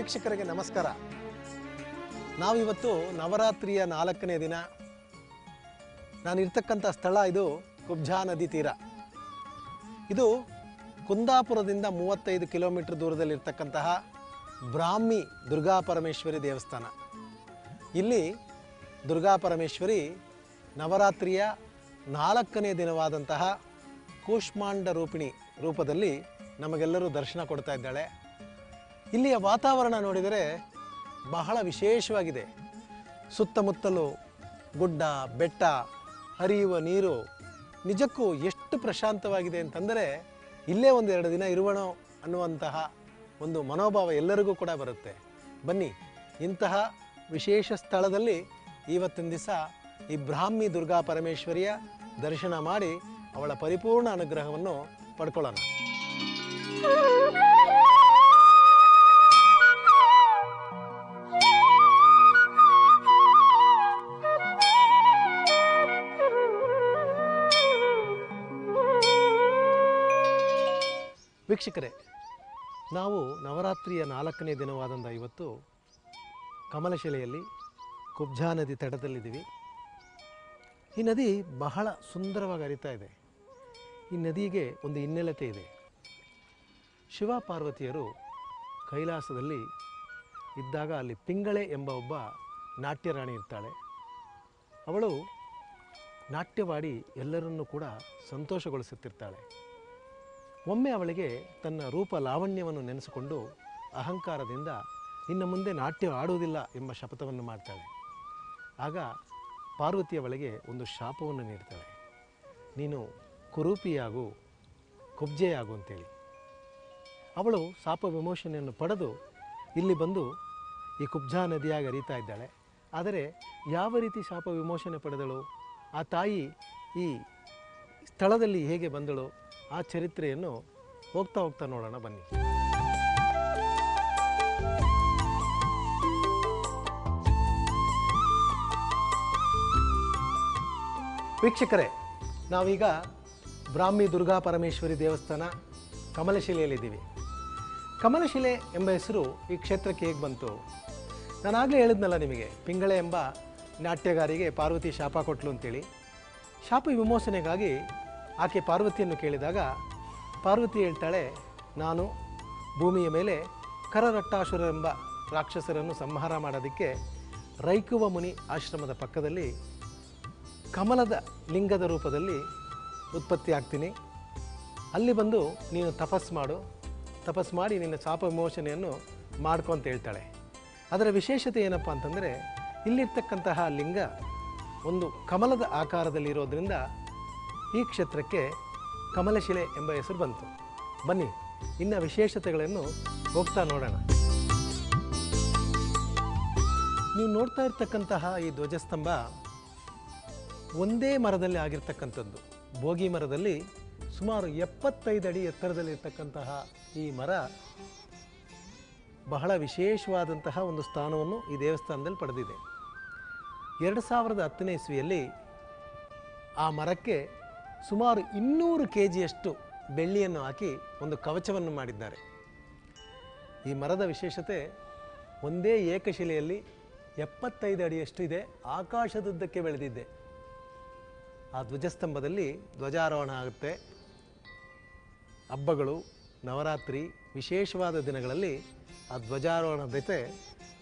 ವೀಕ್ಷಕರಿಗೆ ನಮಸ್ಕಾರ. ನಾವಿವತ್ತು ನವರಾತ್ರಿಯ 4ನೇ ದಿನ. ನಾನಿರ್ತಕ್ಕಂಥ ಸ್ಥಳ ಇದು ಕುಬ್ಜಾ ನದಿ ತೀರ. ಇದು ಕುಂದಾಪುರದಿಂದ 35 ಕಿಲೋಮೀಟರ್ ದೂರದಲ್ಲಿರ್ತಕ್ಕಂತಹ ಬ್ರಾಹ್ಮಿ ದುರ್ಗಾಪರಮೇಶ್ವರಿ ದೇವಸ್ಥಾನ. ಇಲ್ಲಿ ದುರ್ಗಾಪರಮೇಶ್ವರಿ ನವರಾತ್ರಿಯ 4ನೇ ದಿನವಾದಂತಹ ಕೂಷ್ಮಾಂಡ ರೂಪಿಣಿ ರೂಪದಲ್ಲಿ ನಮಗೆಲ್ಲರೂ ದರ್ಶನ ಕೊಡ್ತಾ ಇದ್ದಾಳೆ. ಇಲ್ಲಿಯ ವಾತಾವರಣ ನೋಡಿದರೆ ಬಹಳ ವಿಶೇಷವಾಗಿದೆ. ಸುತ್ತಮುತ್ತಲು ಗುಡ್ಡ ಬೆಟ್ಟ, ಹರಿಯುವ ನೀರು, ನಿಜಕ್ಕೂ ಎಷ್ಟು ಪ್ರಶಾಂತವಾಗಿದೆ ಅಂತಂದರೆ ಇಲ್ಲೇ ಒಂದು 2 ದಿನ ಇರುವಣೋ ಅನ್ನುವಂತಹ ಒಂದು ಮನೋಭಾವ ಎಲ್ಲರಿಗೂ ಕೂಡ ಬರುತ್ತೆ. ಬನ್ನಿ, ಇಂತಹ ವಿಶೇಷ ಸ್ಥಳದಲ್ಲಿ ಇವತ್ತಿನ ದಿವಸ ಈ ಬ್ರಾಹ್ಮಿ ದುರ್ಗಾ ಪರಮೇಶ್ವರಿಯ ದರ್ಶನ ಮಾಡಿ ಅವಳ ಪರಿಪೂರ್ಣ ಅನುಗ್ರಹವನ್ನು ಪಡ್ಕೊಳ್ಳೋಣ. ವೀಕ್ಷಕರೇ, ನಾವು ನವರಾತ್ರಿಯ 4ನೇ ದಿನವಾದಂಥ ಇವತ್ತು ಕಮಲಶಿಲೆಯಲ್ಲಿ ಕುಬ್ಜಾ ನದಿ ತಟದಲ್ಲಿದ್ದೀವಿ. ಈ ನದಿ ಬಹಳ ಸುಂದರವಾಗಿ ಹರಿತಾ ಇದೆ. ಈ ನದಿಗೆ ಒಂದು ಹಿನ್ನೆಲೆತೆ ಇದೆ. ಶಿವ ಪಾರ್ವತಿಯರು ಕೈಲಾಸದಲ್ಲಿ ಇದ್ದಾಗ ಅಲ್ಲಿ ಪಿಂಗಳೆ ಎಂಬ ಒಬ್ಬ ನಾಟ್ಯರಾಣಿ ಇರ್ತಾಳೆ. ಅವಳು ನಾಟ್ಯವಾಡಿ ಎಲ್ಲರನ್ನೂ ಕೂಡ ಸಂತೋಷಗೊಳಿಸುತ್ತಿರ್ತಾಳೆ. ಒಮ್ಮೆ ಅವಳಿಗೆ ತನ್ನ ರೂಪ ಲಾವಣ್ಯವನ್ನು ನೆನೆಸಿಕೊಂಡು ಅಹಂಕಾರದಿಂದ ಇನ್ನು ಮುಂದೆ ನಾಟ್ಯ ಆಡುವುದಿಲ್ಲ ಎಂಬ ಶಪಥವನ್ನು ಮಾಡ್ತಾಳೆ. ಆಗ ಪಾರ್ವತಿಯವಳಿಗೆ ಒಂದು ಶಾಪವನ್ನು ನೀಡ್ತಾಳೆ. ನೀನು ಕುರೂಪಿಯಾಗು, ಕುಬ್ಜೆಯಾಗು ಅಂತೇಳಿ. ಅವಳು ಶಾಪ ವಿಮೋಚನೆಯನ್ನು ಪಡೆದು ಇಲ್ಲಿ ಬಂದು ಈ ಕುಬ್ಜಾ ನದಿಯಾಗಿ ಹರಿತಾ ಇದ್ದಾಳೆ. ಆದರೆ ಯಾವ ರೀತಿ ಶಾಪ ವಿಮೋಚನೆ ಪಡೆದಳು, ಆ ತಾಯಿ ಈ ಸ್ಥಳದಲ್ಲಿ ಹೇಗೆ ಬಂದಳು, ಆ ಚರಿತ್ರೆಯನ್ನು ಹೋಗ್ತಾ ಹೋಗ್ತಾ ನೋಡೋಣ ಬನ್ನಿ. ವೀಕ್ಷಕರೇ, ನಾವೀಗ ಬ್ರಾಹ್ಮಿ ದುರ್ಗಾ ಪರಮೇಶ್ವರಿ ದೇವಸ್ಥಾನ ಕಮಲಶಿಲೆಯಲ್ಲಿದ್ದೀವಿ. ಕಮಲಶಿಲೆ ಎಂಬ ಹೆಸರು ಈ ಕ್ಷೇತ್ರಕ್ಕೆ ಹೇಗೆ ಬಂತು? ನಾನಾಗಲೇ ಹೇಳಿದ್ನಲ್ಲ ನಿಮಗೆ, ಪಿಂಗಳೆ ಎಂಬ ನಾಟ್ಯಗಾರಿಗೆ ಪಾರ್ವತಿ ಶಾಪ ಕೊಟ್ಟಳು ಅಂತೇಳಿ. ಶಾಪ ವಿಮೋಚನೆಗಾಗಿ ಆಕೆ ಪಾರ್ವತಿಯನ್ನು ಕೇಳಿದಾಗ ಪಾರ್ವತಿ ಹೇಳ್ತಾಳೆ, ನಾನು ಭೂಮಿಯ ಮೇಲೆ ಕರರಟ್ಟಾಸುರ ಎಂಬ ರಾಕ್ಷಸರನ್ನು ಸಂಹಾರ ಮಾಡೋದಕ್ಕೆ ರೈಕುವ ಮುನಿ ಆಶ್ರಮದ ಪಕ್ಕದಲ್ಲಿ ಕಮಲದ ಲಿಂಗದ ರೂಪದಲ್ಲಿ ಉತ್ಪತ್ತಿ ಆಗ್ತೀನಿ. ಅಲ್ಲಿ ಬಂದು ನೀನು ತಪಸ್ಸು ಮಾಡಿ ನಿನ್ನ ಶಾಪ ವಿಮೋಚನೆಯನ್ನು ಮಾಡ್ಕೊ ಅಂತ ಹೇಳ್ತಾಳೆ. ಅದರ ವಿಶೇಷತೆ ಏನಪ್ಪ ಅಂತಂದರೆ, ಇಲ್ಲಿರ್ತಕ್ಕಂತಹ ಲಿಂಗ ಒಂದು ಕಮಲದ ಆಕಾರದಲ್ಲಿರೋದ್ರಿಂದ ಈ ಕ್ಷೇತ್ರಕ್ಕೆ ಕಮಲಶಿಲೆ ಎಂಬ ಹೆಸರು ಬಂತು. ಬನ್ನಿ, ಇನ್ನು ವಿಶೇಷತೆಗಳನ್ನು ಹೋಗ್ತಾ ನೋಡೋಣ. ನೀವು ನೋಡ್ತಾ ಇರ್ತಕ್ಕಂತಹ ಈ ಧ್ವಜಸ್ತಂಭ ಒಂದೇ ಮರದಲ್ಲಿ ಆಗಿರ್ತಕ್ಕಂಥದ್ದು. ಬೋಗಿ ಮರದಲ್ಲಿ ಸುಮಾರು 75 ಅಡಿ ಎತ್ತರದಲ್ಲಿರ್ತಕ್ಕಂತಹ ಈ ಮರ ಬಹಳ ವಿಶೇಷವಾದಂತಹ ಒಂದು ಸ್ಥಾನವನ್ನು ಈ ದೇವಸ್ಥಾನದಲ್ಲಿ ಪಡೆದಿದೆ. 2010ನೇ ಇಸ್ವಿಯಲ್ಲಿ ಆ ಮರಕ್ಕೆ ಸುಮಾರು 200 kgಯಷ್ಟು ಬೆಳ್ಳಿಯನ್ನು ಹಾಕಿ ಒಂದು ಕವಚವನ್ನು ಮಾಡಿದ್ದಾರೆ. ಈ ಮರದ ವಿಶೇಷತೆ, ಒಂದೇ ಏಕಶಿಲೆಯಲ್ಲಿ 75 ಅಡಿಯಷ್ಟು ಇದೆ, ಆಕಾಶದುದ್ದಕ್ಕೆ ಬೆಳೆದಿದೆ. ಆ ಧ್ವಜಸ್ತಂಭದಲ್ಲಿ ಧ್ವಜಾರೋಹಣ ಆಗುತ್ತೆ. ಹಬ್ಬಗಳು, ನವರಾತ್ರಿ, ವಿಶೇಷವಾದ ದಿನಗಳಲ್ಲಿ ಆ ಧ್ವಜಾರೋಹಣದ ಜೊತೆ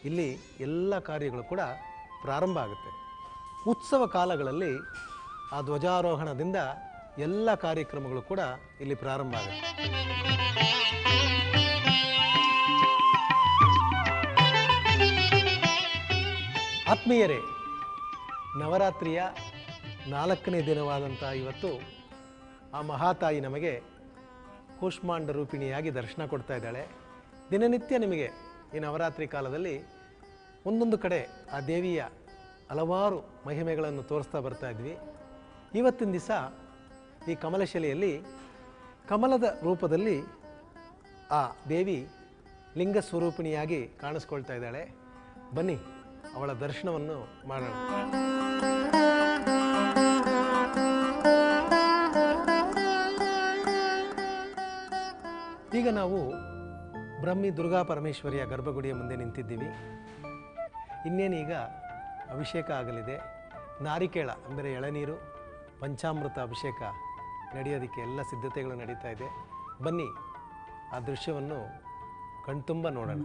ಇಲ್ಲಿ ಎಲ್ಲ ಕಾರ್ಯಗಳು ಕೂಡ ಪ್ರಾರಂಭ ಆಗುತ್ತೆ. ಉತ್ಸವ ಕಾಲಗಳಲ್ಲಿ ಆ ಧ್ವಜಾರೋಹಣದಿಂದ ಎಲ್ಲ ಕಾರ್ಯಕ್ರಮಗಳು ಕೂಡ ಇಲ್ಲಿ ಪ್ರಾರಂಭ ಆಗುತ್ತೆ. ಆತ್ಮೀಯರೇ, ನವರಾತ್ರಿಯ 4ನೇ ದಿನವಾದಂಥ ಇವತ್ತು ಆ ಮಹಾತಾಯಿ ನಮಗೆ ಕೂಷ್ಮಾಂಡ ರೂಪಿಣಿಯಾಗಿ ದರ್ಶನ ಕೊಡ್ತಾ ಇದ್ದಾಳೆ. ದಿನನಿತ್ಯ ನಿಮಗೆ ಈ ನವರಾತ್ರಿ ಕಾಲದಲ್ಲಿ ಒಂದೊಂದು ಕಡೆ ಆ ದೇವಿಯ ಹಲವಾರು ಮಹಿಮೆಗಳನ್ನು ತೋರಿಸ್ತಾ ಬರ್ತಾ ಇದ್ವಿ. ಇವತ್ತಿನ ದಿವಸ ಈ ಕಮಲಶಿಲೆಯಲ್ಲಿ ಕಮಲದ ರೂಪದಲ್ಲಿ ಆ ದೇವಿ ಲಿಂಗ ಸ್ವರೂಪಿಣಿಯಾಗಿ ಕಾಣಿಸ್ಕೊಳ್ತಾ ಇದ್ದಾಳೆ. ಬನ್ನಿ, ಅವಳ ದರ್ಶನವನ್ನು ಮಾಡೋಣ. ಈಗ ನಾವು ಬ್ರಹ್ಮಿ ದುರ್ಗಾ ಪರಮೇಶ್ವರಿಯ ಗರ್ಭಗುಡಿಯ ಮುಂದೆ ನಿಂತಿದ್ದೀವಿ. ಇನ್ನೇನೀಗ ಅಭಿಷೇಕ ಆಗಲಿದೆ. ನಾರಿಕೇಳ ಅಂದರೆ ಎಳನೀರು, ಪಂಚಾಮೃತ ಅಭಿಷೇಕ ನಡೆಯೋದಕ್ಕೆ ಎಲ್ಲ ಸಿದ್ಧತೆಗಳು ನಡೀತಾ ಇದೆ. ಬನ್ನಿ ಆ ದೃಶ್ಯವನ್ನು ಕಣ್ತುಂಬ ನೋಡೋಣ.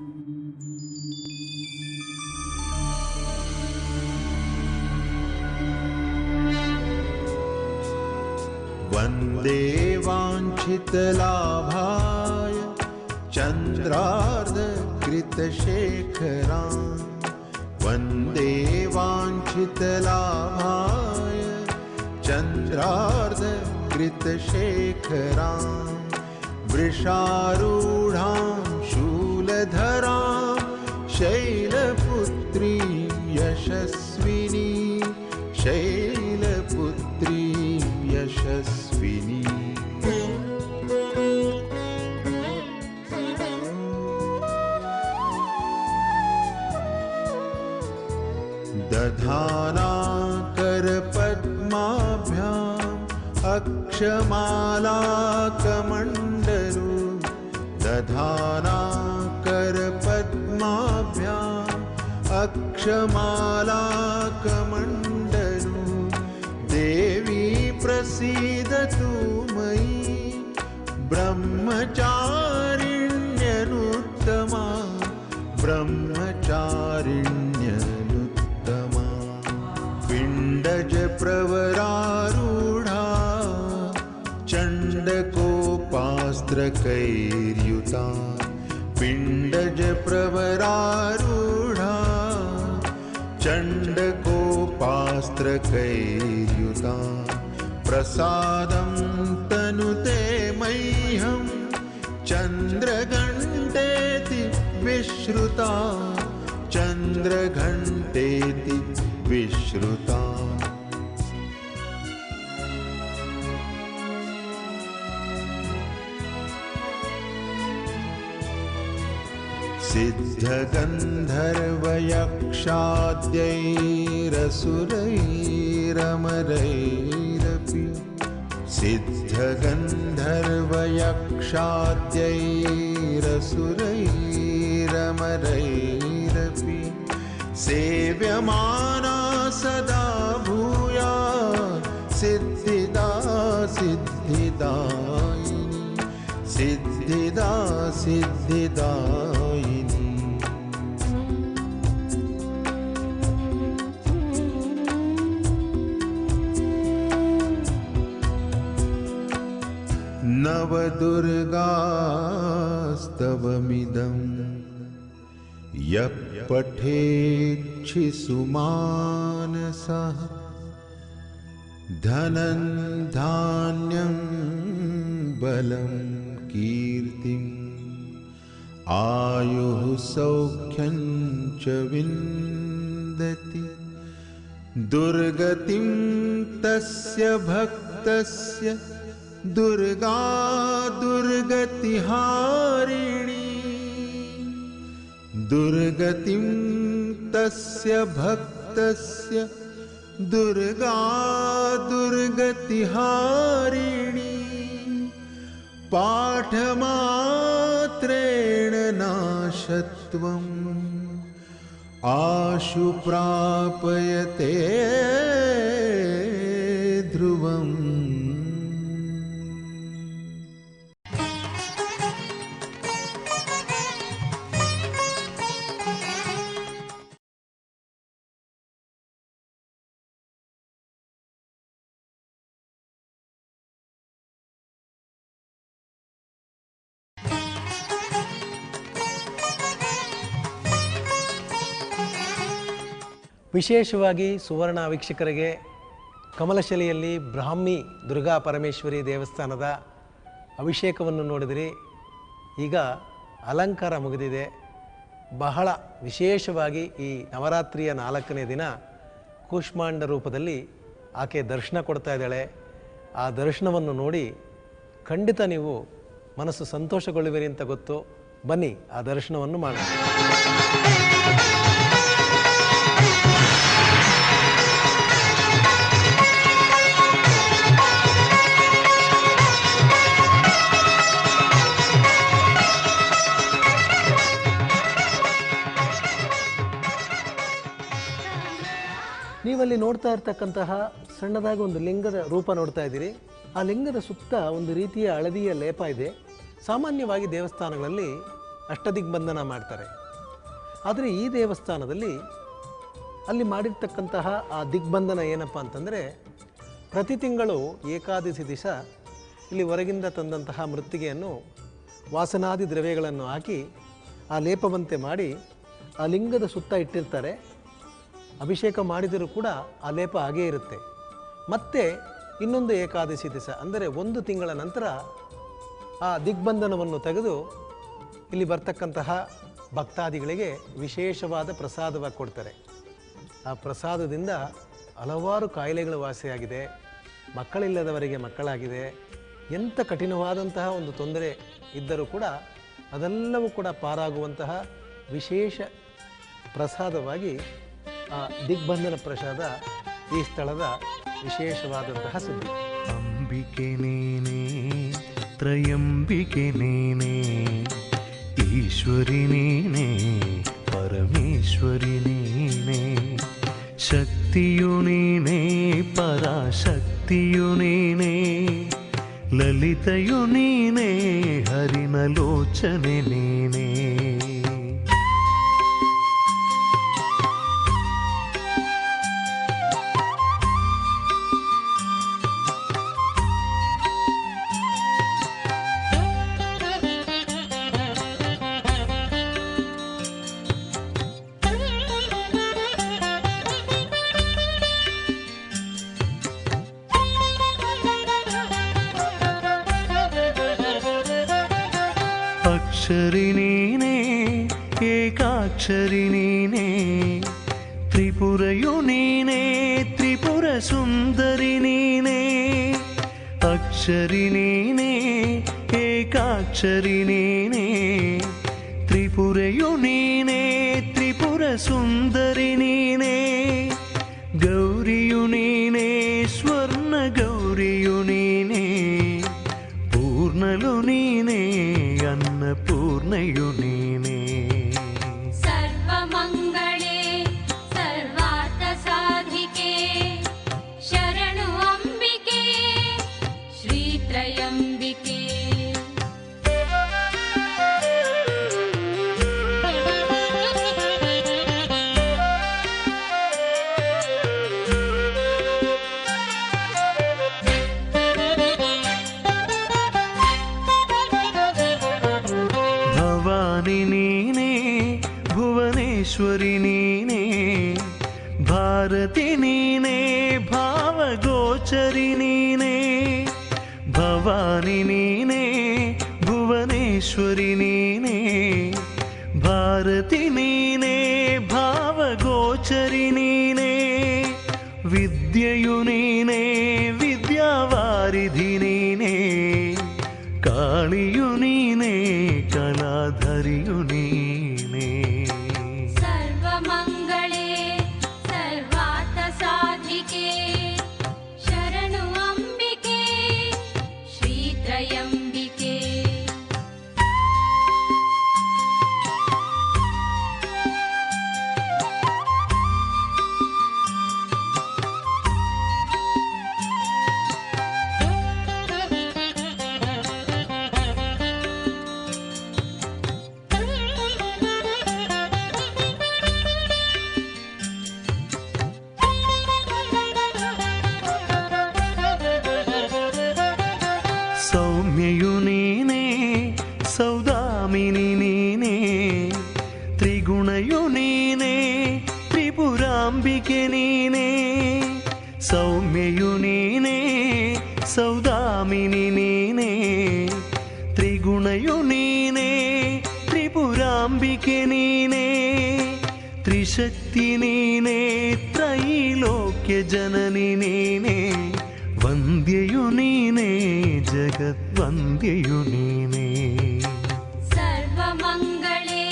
ವಂದೇ ವಾಂಛಿತಲಾಭಾಯ ಚಂದ್ರಾರ್ಧಕೃತಶೇಖರಾನ್ ವಂದೇ ವಾಂಛಿತಲಾಭಾಯ ಚಂದ್ರಾರ್ಧಕೃತಶೇಖರಾನ್ ವೃಷಾರೂಢಾಂ ಶೂಲಧರಾಂ ಶೈಲಪುತ್ರೀ ಯಶಸ್ವಿನಿ ಶೈಲಪುತ್ರೀ ಯಶಸ್ವಿನಿ. दधाना करपद्माभ्याम् अक्षमालाकमण्डलु दधाना करपद्माभ्याम् अक्षमालाकमण्डलु देवी प्रसीदतु मयि ब्रह्मचारिण्यनुत्तमा ब्रह्मचारिण्यनुत्तमा. पिण्डज प्रवरारूढा चण्डकोपास्त्रकैर्युता पिण्डज प्रवरारूढा चण्डकोपास्त्रकैर्युता प्रसादं तनुते मह्यं चन्द्रघण्टेति विश्रुता चन्द्रघण्टेति विश्रुता. सिद्धगन्धर्वयक्षाद्यैरसुरैरमरैरपि सिद्धगन्धर्वयक्षाद्यैरसुरैरमरैरपि सेव्यमाना सदा भूयात् सिद्धिदा सिद्धिदायिनी सिद्धिदा सिद्धिदायिनी. नवदुर्गास्तवमिदम् यः पठेच्छिसुमानसः धनं धान्यं बलं कीर्तिम् आयुः सौख्यं च विन्दति. दुर्गतिं तस्य भक्तस्य दुर्गा दुर्गतिहारिणी दुर्गतिं तस्य भक्तस्य दुर्गा दुर्गतिहारिणी. पाठमात्रेण नाशत्वम् आशु प्रापयते ध्रुवम्. ವಿಶೇಷವಾಗಿ ಸುವರ್ಣ ವೀಕ್ಷಕರಿಗೆ ಕಮಲಶಿಲೆಯಲ್ಲಿ ಬ್ರಾಹ್ಮಿ ದುರ್ಗಾ ಪರಮೇಶ್ವರಿ ದೇವಸ್ಥಾನದ ಅಭಿಷೇಕವನ್ನು ನೋಡಿದಿರಿ. ಈಗ ಅಲಂಕಾರ ಮುಗಿದಿದೆ. ಬಹಳ ವಿಶೇಷವಾಗಿ ಈ ನವರಾತ್ರಿಯ 4ನೇ ದಿನ ಕೂಷ್ಮಾಂಡ ರೂಪದಲ್ಲಿ ಆಕೆ ದರ್ಶನ ಕೊಡ್ತಾ ಇದ್ದಾಳೆ. ಆ ದರ್ಶನವನ್ನು ನೋಡಿ ಖಂಡಿತ ನೀವು ಮನಸ್ಸು ಸಂತೋಷಗೊಳ್ಳುವಿರಿ ಅಂತ ಗೊತ್ತು. ಬನ್ನಿ ಆ ದರ್ಶನವನ್ನು ಮಾಡೋಣ. ನೋಡ್ತಾ ಇರ್ತಕ್ಕಂತಹ ಸಣ್ಣದಾಗಿ ಒಂದು ಲಿಂಗದ ರೂಪ ನೋಡ್ತಾ ಇದ್ದೀರಿ. ಆ ಲಿಂಗದ ಸುತ್ತ ಒಂದು ರೀತಿಯ ಹಳದಿಯ ಲೇಪ ಇದೆ. ಸಾಮಾನ್ಯವಾಗಿ ದೇವಸ್ಥಾನಗಳಲ್ಲಿ ಅಷ್ಟದಿಗ್ಬಂಧನ ಮಾಡ್ತಾರೆ. ಆದರೆ ಈ ದೇವಸ್ಥಾನದಲ್ಲಿ ಅಲ್ಲಿ ಮಾಡಿರ್ತಕ್ಕಂತಹ ಆ ದಿಗ್ಬಂಧನ ಏನಪ್ಪ ಅಂತಂದರೆ, ಪ್ರತಿ ತಿಂಗಳು ಏಕಾದಶಿ ದಿವಸ ಇಲ್ಲಿ ಹೊರಗಿಂದ ತಂದಂತಹ ಮೃತ್ತಿಗೆಯನ್ನು ವಾಸನಾದಿ ದ್ರವ್ಯಗಳನ್ನು ಹಾಕಿ ಆ ಲೇಪವಂತೆ ಮಾಡಿ ಆ ಲಿಂಗದ ಸುತ್ತ ಇಟ್ಟಿರ್ತಾರೆ. ಅಭಿಷೇಕ ಮಾಡಿದರೂ ಕೂಡ ಆ ಲೇಪ ಹಾಗೇ ಇರುತ್ತೆ. ಮತ್ತೆ ಇನ್ನೊಂದು ಏಕಾದಶಿ ದಿವಸ ಅಂದರೆ 1 ತಿಂಗಳ ನಂತರ ಆ ದಿಗ್ಬಂಧನವನ್ನು ತೆಗೆದು ಇಲ್ಲಿ ಬರ್ತಕ್ಕಂತಹ ಭಕ್ತಾದಿಗಳಿಗೆ ವಿಶೇಷವಾದ ಪ್ರಸಾದವಾಗಿ ಕೊಡ್ತಾರೆ. ಆ ಪ್ರಸಾದದಿಂದ ಹಲವಾರು ಕಾಯಿಲೆಗಳು ವಾಸಿಯಾಗಿದೆ, ಮಕ್ಕಳಿಲ್ಲದವರಿಗೆ ಮಕ್ಕಳಾಗಿದೆ. ಎಂಥ ಕಠಿಣವಾದಂತಹ ಒಂದು ತೊಂದರೆ ಇದ್ದರೂ ಕೂಡ ಅದೆಲ್ಲವೂ ಕೂಡ ಪಾರಾಗುವಂತಹ ವಿಶೇಷ ಪ್ರಸಾದವಾಗಿ ಆ ದಿಗ್ಬಂಧನ ಪ್ರಸಾದ ಈ ಸ್ಥಳದ ವಿಶೇಷವಾದಂತಹ ಸುದ್ದಿ. ಅಂಬಿಕೆ ನೀನೇ, ತ್ರಯಂಬಿಕೆ ನೀನೇ, ಈಶ್ವರಿ ನೀನೇ, ಪರಮೇಶ್ವರಿ ನೀನೇ, ಶಕ್ತಿಯು ನೀನೇ, ಪರಾಶಕ್ತಿಯು ನೀನೇ, ಲಲಿತೆಯು ನೀನೇ, ಹರಿನಲೋಚನೆ ನೀನೇ. ಅಕ್ಷರಿ ನೀನೇ, ಏಕಾಕ್ಷರಿ ನೀನೇ, ತ್ರಿಪುರಯು ನೀನೇ, ತ್ರಿಪುರ ಸುಂದರಿ ನೀನೇ. ಅಕ್ಷರಿ ನೀನೇ, ಏಕಾಕ್ಷರಿ ನೀನೇ, ತ್ರಿಪುರಯು ನೀನೇ, ತ್ರಿಪುರ ಸುಂದರಿ ನೀನೇ. ಗೌರಿಯು ನೀನೇ, ಸ್ವರ್ಣ ಗೌರಿಯು ನೀನೇ, ಪೂರ್ಣಲು ನೀನೇ, ಅನ್ನಪೂರ್ಣೆಯು ನೀನೇ. ಸರ್ವಮಂಗಳೇ ಸರ್ವಾರ್ಥ ಸಾಧಿಕೆ ಶರಣು ಅಂಬಿಕೆ ಶ್ರೀ ತ್ರಯಂಬಿಕೆ. ನೀನೇ, ಭುವನೇಶ್ವರಿ ನೀನೇ, ಭಾರತಿ ನೀನೇ, ಭಾವಗೋಚರಿ ನೀನೇ. ಭವಾನಿ ನೀನೇ, ಭುವನೇಶ್ವರಿ ನೀನೇ, ಭಾರತಿ ನೀನೇ, ಭಾವಗೋಚರಿ ನೀನೇ. ವಿದ್ಯೆಯು ನೀನೇ, ವಿದ್ಯಾವಾರಿಧಿ ನೀನೇ, ಕಾಳಿಯು ನೀನೇ, ಕಲಾಧರಿಯು ನೀನೇ. ಸರ್ವಮಂಗಳೇ ಸರ್ವಾರ್ಥ ಸಾಧಿಕೆ ಶರಣು ಅಂಬಿಕೆ ಶ್ರೀ ತ್ರಯಂಬಿಕೆ. ಸೌಮ್ಯಯು ನೀನೇ, ಸೌದಾಮಿನಿ ನೀನೇ, ತ್ರಿಗುಣಯು ನೀನೇ, ತ್ರಿಪುರಾಂಬಿಕೆ ನೀನೇ. ಸೌಮ್ಯಯು ನೀನೇ, ಸೌದಾಮಿನಿ ನೀನೇ, ತ್ರಿಗುಣಯು ನೀನೇ, ತ್ರಿಪುರಾಂಬಿಕೆ ನೀನೇ. ತ್ರಿಶಕ್ತಿ ನೀನೇ, ತ್ರೈಲೋಕ್ಯ ಜನನಿ ನೀನೇ, ವಂದ್ಯಯು ನೀನೇ, ಜಗದ್ವಂದ್ಯಯು ನೀನೇ. ಸರ್ವಮಂಗಳೇ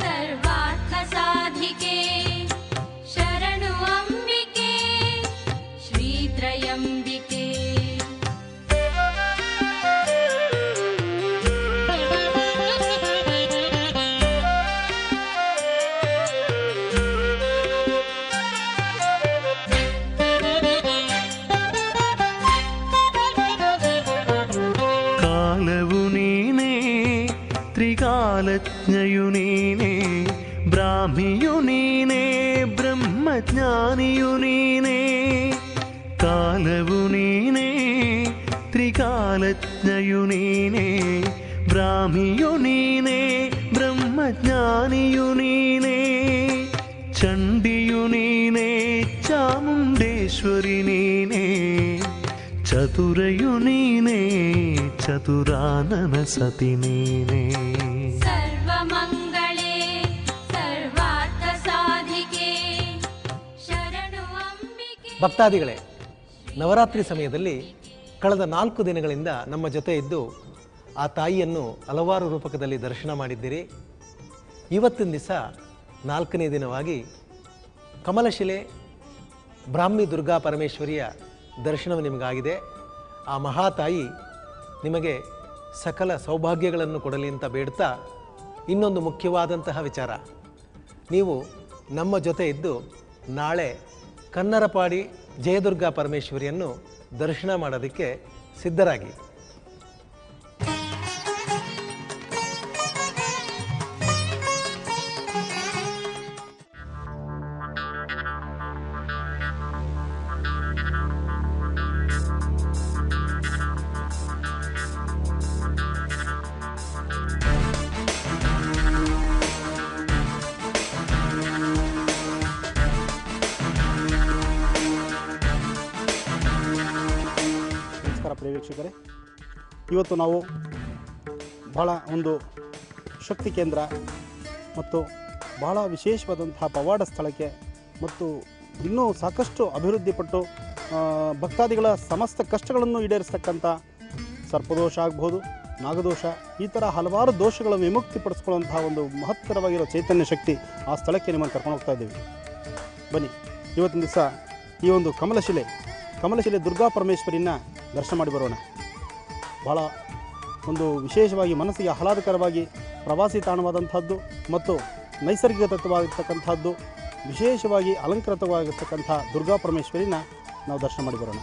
ಸರ್ವಾರ್ಥ ಸಾಧಿಕೆ ಶರಣು ಅಂಬಿಕೆ ಶ್ರೀ ತ್ರಯಂಬಿಕೆ. ತ್ರಿಕಾಲಜ್ಞಯು ನೀನೇ ಬ್ರಾಹ್ಮಿಯು ನೀನೇ ಬ್ರಹ್ಮಜ್ಞಾನಿಯು ನೀನೇ ಕಾಲವು ನೀನೇ ತ್ರಿಕಾಲಜ್ಞಯು ನೀನೇ ಬ್ರಾಹ್ಮಿಯು ನೀನೇ ಬ್ರಹ್ಮಜ್ಞಾನಿಯು ನೀನೇ ಚಂಡಿಯು ನೀನೇ ಚಾಮುಂಡೇಶ್ವರಿ ನೀನೇ ಚತುರಯು ನೀನೇ ಚತುರಾನನ ಸತಿ ನೀನೇ ಸರ್ವಮಂಗಳೇ ಸರ್ವಾರ್ಥ ಸಾಧಿಕೆ ಶರಣು ಅಂಬಿಕೆ. ಭಕ್ತಾದಿಗಳೇ, ನವರಾತ್ರಿ ಸಮಯದಲ್ಲಿ ಕಳೆದ 4 ದಿನಗಳಿಂದ ನಮ್ಮ ಜೊತೆ ಇದ್ದು ಆ ತಾಯಿಯನ್ನು ಹಲವಾರು ರೂಪಕದಲ್ಲಿ ದರ್ಶನ ಮಾಡಿದ್ದೀರಿ. ಇವತ್ತಿನ ದಿವಸ 4ನೇ ದಿನವಾಗಿ ಕಮಲಶಿಲೆ ಬ್ರಾಹ್ಮಿ ದುರ್ಗಾ ಪರಮೇಶ್ವರಿಯ ದರ್ಶನವು ನಿಮಗಾಗಿದೆ. ಆ ಮಹಾತಾಯಿ ನಿಮಗೆ ಸಕಲ ಸೌಭಾಗ್ಯಗಳನ್ನು ಕೊಡಲಿ ಅಂತ ಬೇಡ್ತಾ, ಇನ್ನೊಂದು ಮುಖ್ಯವಾದಂತಹ ವಿಚಾರ, ನೀವು ನಮ್ಮ ಜೊತೆ ಇದ್ದು ನಾಳೆ ಕನ್ನರಪಾಡಿ ಜಯದುರ್ಗಾ ಪರಮೇಶ್ವರಿಯನ್ನು ದರ್ಶನ ಮಾಡೋದಕ್ಕೆ ಸಿದ್ಧರಾಗಿ. ನಮಸ್ಕಾರ ಪ್ರಿಯ ವೀಕ್ಷಕರೇ, ಇವತ್ತು ನಾವು ಬಹಳ ಒಂದು ಶಕ್ತಿ ಕೇಂದ್ರ ಮತ್ತು ಬಹಳ ವಿಶೇಷವಾದಂತಹ ಪವಾಡ ಸ್ಥಳಕ್ಕೆ ಮತ್ತು ಇನ್ನೂ ಸಾಕಷ್ಟು ಅಭಿವೃದ್ಧಿಪಟ್ಟು ಭಕ್ತಾದಿಗಳ ಸಮಸ್ತ ಕಷ್ಟಗಳನ್ನು ಈಡೇರಿಸ್ತಕ್ಕಂಥ ಸರ್ಪದೋಷ ಆಗ್ಬೋದು, ನಾಗದೋಷ, ಈ ಥರ ಹಲವಾರು ದೋಷಗಳ ವಿಮುಕ್ತಿಪಡಿಸ್ಕೊಳ್ಳುವಂತಹ ಒಂದು ಮಹತ್ತರವಾಗಿರೋ ಚೈತನ್ಯ ಶಕ್ತಿ ಆ ಸ್ಥಳಕ್ಕೆ ನಿಮ್ಮನ್ನು ಕರ್ಕೊಂಡು ಹೋಗ್ತಾ ಇದ್ದೀವಿ. ಬನ್ನಿ, ಇವತ್ತಿನ ದಿವಸ ಈ ಒಂದು ಕಮಲಶಿಲೆ ದುರ್ಗಾ ಪರಮೇಶ್ವರಿನ ದರ್ಶನ ಮಾಡಿ ಬರೋಣ. ಭಾಳ ಒಂದು ವಿಶೇಷವಾಗಿ ಮನಸ್ಸಿಗೆ ಆಹ್ಲಾದಕರವಾಗಿ ಪ್ರವಾಸಿ ತಾಣವಾದಂಥದ್ದು ಮತ್ತು ನೈಸರ್ಗಿಕ ತತ್ವವಾಗಿರ್ತಕ್ಕಂಥದ್ದು, ವಿಶೇಷವಾಗಿ ಅಲಂಕೃತವಾಗಿರ್ತಕ್ಕಂಥ ದುರ್ಗಾ ಪರಮೇಶ್ವರಿನ ನಾವು ದರ್ಶನ ಮಾಡಿ ಬರೋಣ.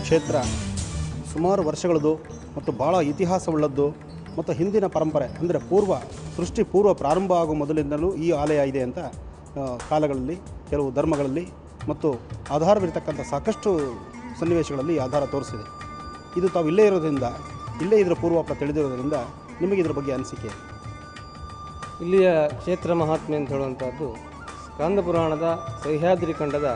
ಕ್ಷೇತ್ರ ಸುಮಾರು ವರ್ಷಗಳದ್ದು ಮತ್ತು ಭಾಳ ಇತಿಹಾಸವುಳ್ಳದ್ದು ಮತ್ತು ಹಿಂದಿನ ಪರಂಪರೆ ಅಂದರೆ ಸೃಷ್ಟಿ ಪೂರ್ವ ಪ್ರಾರಂಭ ಆಗುವ ಮೊದಲಿಂದಲೂ ಈ ಆಲಯ ಇದೆ ಅಂತ ಕಾಲಗಳಲ್ಲಿ ಕೆಲವು ಧರ್ಮಗಳಲ್ಲಿ ಮತ್ತು ಆಧಾರವಿರ್ತಕ್ಕಂಥ ಸಾಕಷ್ಟು ಸನ್ನಿವೇಶಗಳಲ್ಲಿ ಈ ಆಧಾರ ತೋರಿಸಿದೆ. ಇದು ತಾವು ಇಲ್ಲೇ ಇರೋದ್ರಿಂದ, ಇಲ್ಲೇ ಇದರ ಪೂರ್ವಾಪ ತಿಳಿದಿರೋದ್ರಿಂದ ನಿಮಗೆ ಇದರ ಬಗ್ಗೆ ಅನಿಸಿಕೆ? ಇಲ್ಲಿಯ ಕ್ಷೇತ್ರ ಮಹಾತ್ಮೆ ಅಂತ ಹೇಳುವಂಥದ್ದು ಸ್ಕಾಂದ ಪುರಾಣದ ಸಹ್ಯಾದ್ರಿ ಖಂಡದ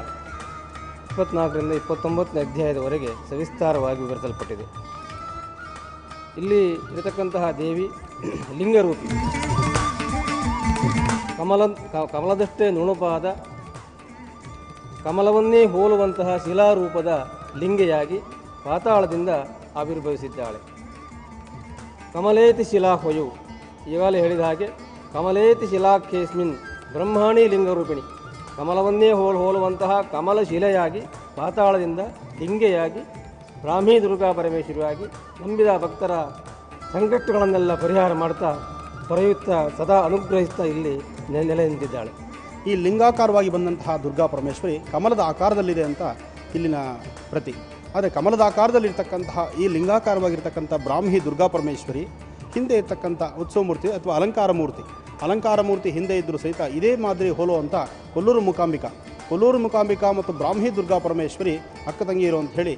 24ರಿಂದ 29ನೇ ಅಧ್ಯಾಯದವರೆಗೆ ಸವಿಸ್ತಾರವಾಗಿ ವಿವರಿಸಲ್ಪಟ್ಟಿದೆ. ಇಲ್ಲಿ ಇರತಕ್ಕಂತಹ ದೇವಿ ಲಿಂಗರೂಪಿ, ಕಮಲದಷ್ಟೇ ನುಣುಪಾದ ಕಮಲವನ್ನೇ ಹೋಲುವಂತಹ ಶಿಲಾರೂಪದ ಲಿಂಗೆಯಾಗಿ ಪಾತಾಳದಿಂದ ಆವಿರ್ಭವಿಸಿದ್ದಾಳೆ. ಕಮಲೇತಿ ಶಿಲಾಹೊಯು, ಈಗಾಗಲೇ ಹೇಳಿದ ಹಾಗೆ ಕಮಲೇತಿ ಶಿಲಾಖೇಸ್ಮಿನ್ ಬ್ರಹ್ಮಾಣಿ ಲಿಂಗರೂಪಿಣಿ, ಕಮಲವನ್ನೇ ಹೋಲುವಂತಹ ಕಮಲ ಶಿಲೆಯಾಗಿ ಪಾತಾಳದಿಂದ ಲಿಂಗೆಯಾಗಿ ಬ್ರಾಹ್ಮಿ ದುರ್ಗಾ ಪರಮೇಶ್ವರಿಯಾಗಿ ನಂಬಿದ ಭಕ್ತರ ಸಂಕಷ್ಟಗಳನ್ನೆಲ್ಲ ಪರಿಹಾರ ಮಾಡ್ತಾ ತೊರೆಯುತ್ತಾ ಸದಾ ಅನುಗ್ರಹಿಸ್ತಾ ಇಲ್ಲಿ ನೆಲೆ ನಿಂತಿದ್ದಾಳೆ. ಈ ಲಿಂಗಾಕಾರವಾಗಿ ಬಂದಂತಹ ದುರ್ಗಾ ಪರಮೇಶ್ವರಿ ಕಮಲದ ಆಕಾರದಲ್ಲಿದೆ ಅಂತ ಇಲ್ಲಿನ ಪ್ರತಿ. ಆದರೆ ಕಮಲದ ಆಕಾರದಲ್ಲಿರ್ತಕ್ಕಂತಹ ಈ ಲಿಂಗಾಕಾರವಾಗಿರ್ತಕ್ಕಂಥ ಬ್ರಾಹ್ಮಿ ದುರ್ಗಾ ಪರಮೇಶ್ವರಿ ಹಿಂದೆ ಇರ್ತಕ್ಕಂಥ ಉತ್ಸವ ಮೂರ್ತಿ ಅಥವಾ ಅಲಂಕಾರ ಮೂರ್ತಿ ಹಿಂದೆ ಇದ್ದರೂ ಸಹಿತ ಇದೇ ಮಾದರಿ ಹೋಲುವಂಥ ಕೊಲ್ಲೂರು ಮೂಕಾಂಬಿಕಾ ಮತ್ತು ಬ್ರಾಹ್ಮಿ ದುರ್ಗಾ ಪರಮೇಶ್ವರಿ ಅಕ್ಕ ತಂಗಿಯರು ಅಂತ ಹೇಳಿ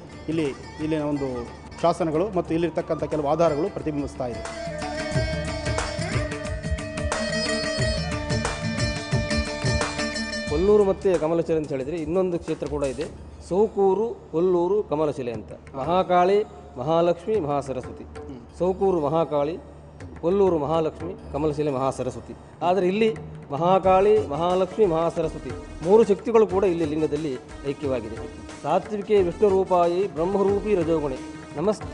ಇಲ್ಲಿನ ಒಂದು ಶಾಸನಗಳು ಮತ್ತು ಇಲ್ಲಿರ್ತಕ್ಕಂಥ ಕೆಲವು ಆಧಾರಗಳು ಪ್ರತಿಬಿಂಬಿಸ್ತಾ ಇದೆ. ಕೊಲ್ಲೂರು ಮತ್ತು ಕಮಲಶಿಲೆ ಅಂತ ಹೇಳಿದರೆ ಇನ್ನೊಂದು ಕ್ಷೇತ್ರ ಕೂಡ ಇದೆ, ಸೌಕೂರು ಕೊಲ್ಲೂರು ಕಮಲಶಿಲೆ ಅಂತ. ಮಹಾಕಾಳಿ, ಮಹಾಲಕ್ಷ್ಮಿ, ಮಹಾಸರಸ್ವತಿ. ಸೌಕೂರು ಮಹಾಕಾಳಿ, ಕೊಲ್ಲೂರು ಮಹಾಲಕ್ಷ್ಮಿ, ಕಮಲಶಿಲೆ ಮಹಾಸರಸ್ವತಿ. ಆದರೆ ಇಲ್ಲಿ ಮಹಾಕಾಳಿ, ಮಹಾಲಕ್ಷ್ಮಿ, ಮಹಾಸರಸ್ವತಿ 3 ಶಕ್ತಿಗಳು ಕೂಡ ಇಲ್ಲಿ ಲಿಂಗದಲ್ಲಿ ಐಕ್ಯವಾಗಿದೆ. ಸಾತ್ವಿಕೆ ವಿಷ್ಣು ರೂಪಾಯಿ ಬ್ರಹ್ಮರೂಪಿ ರಜೋಗುಣಿ,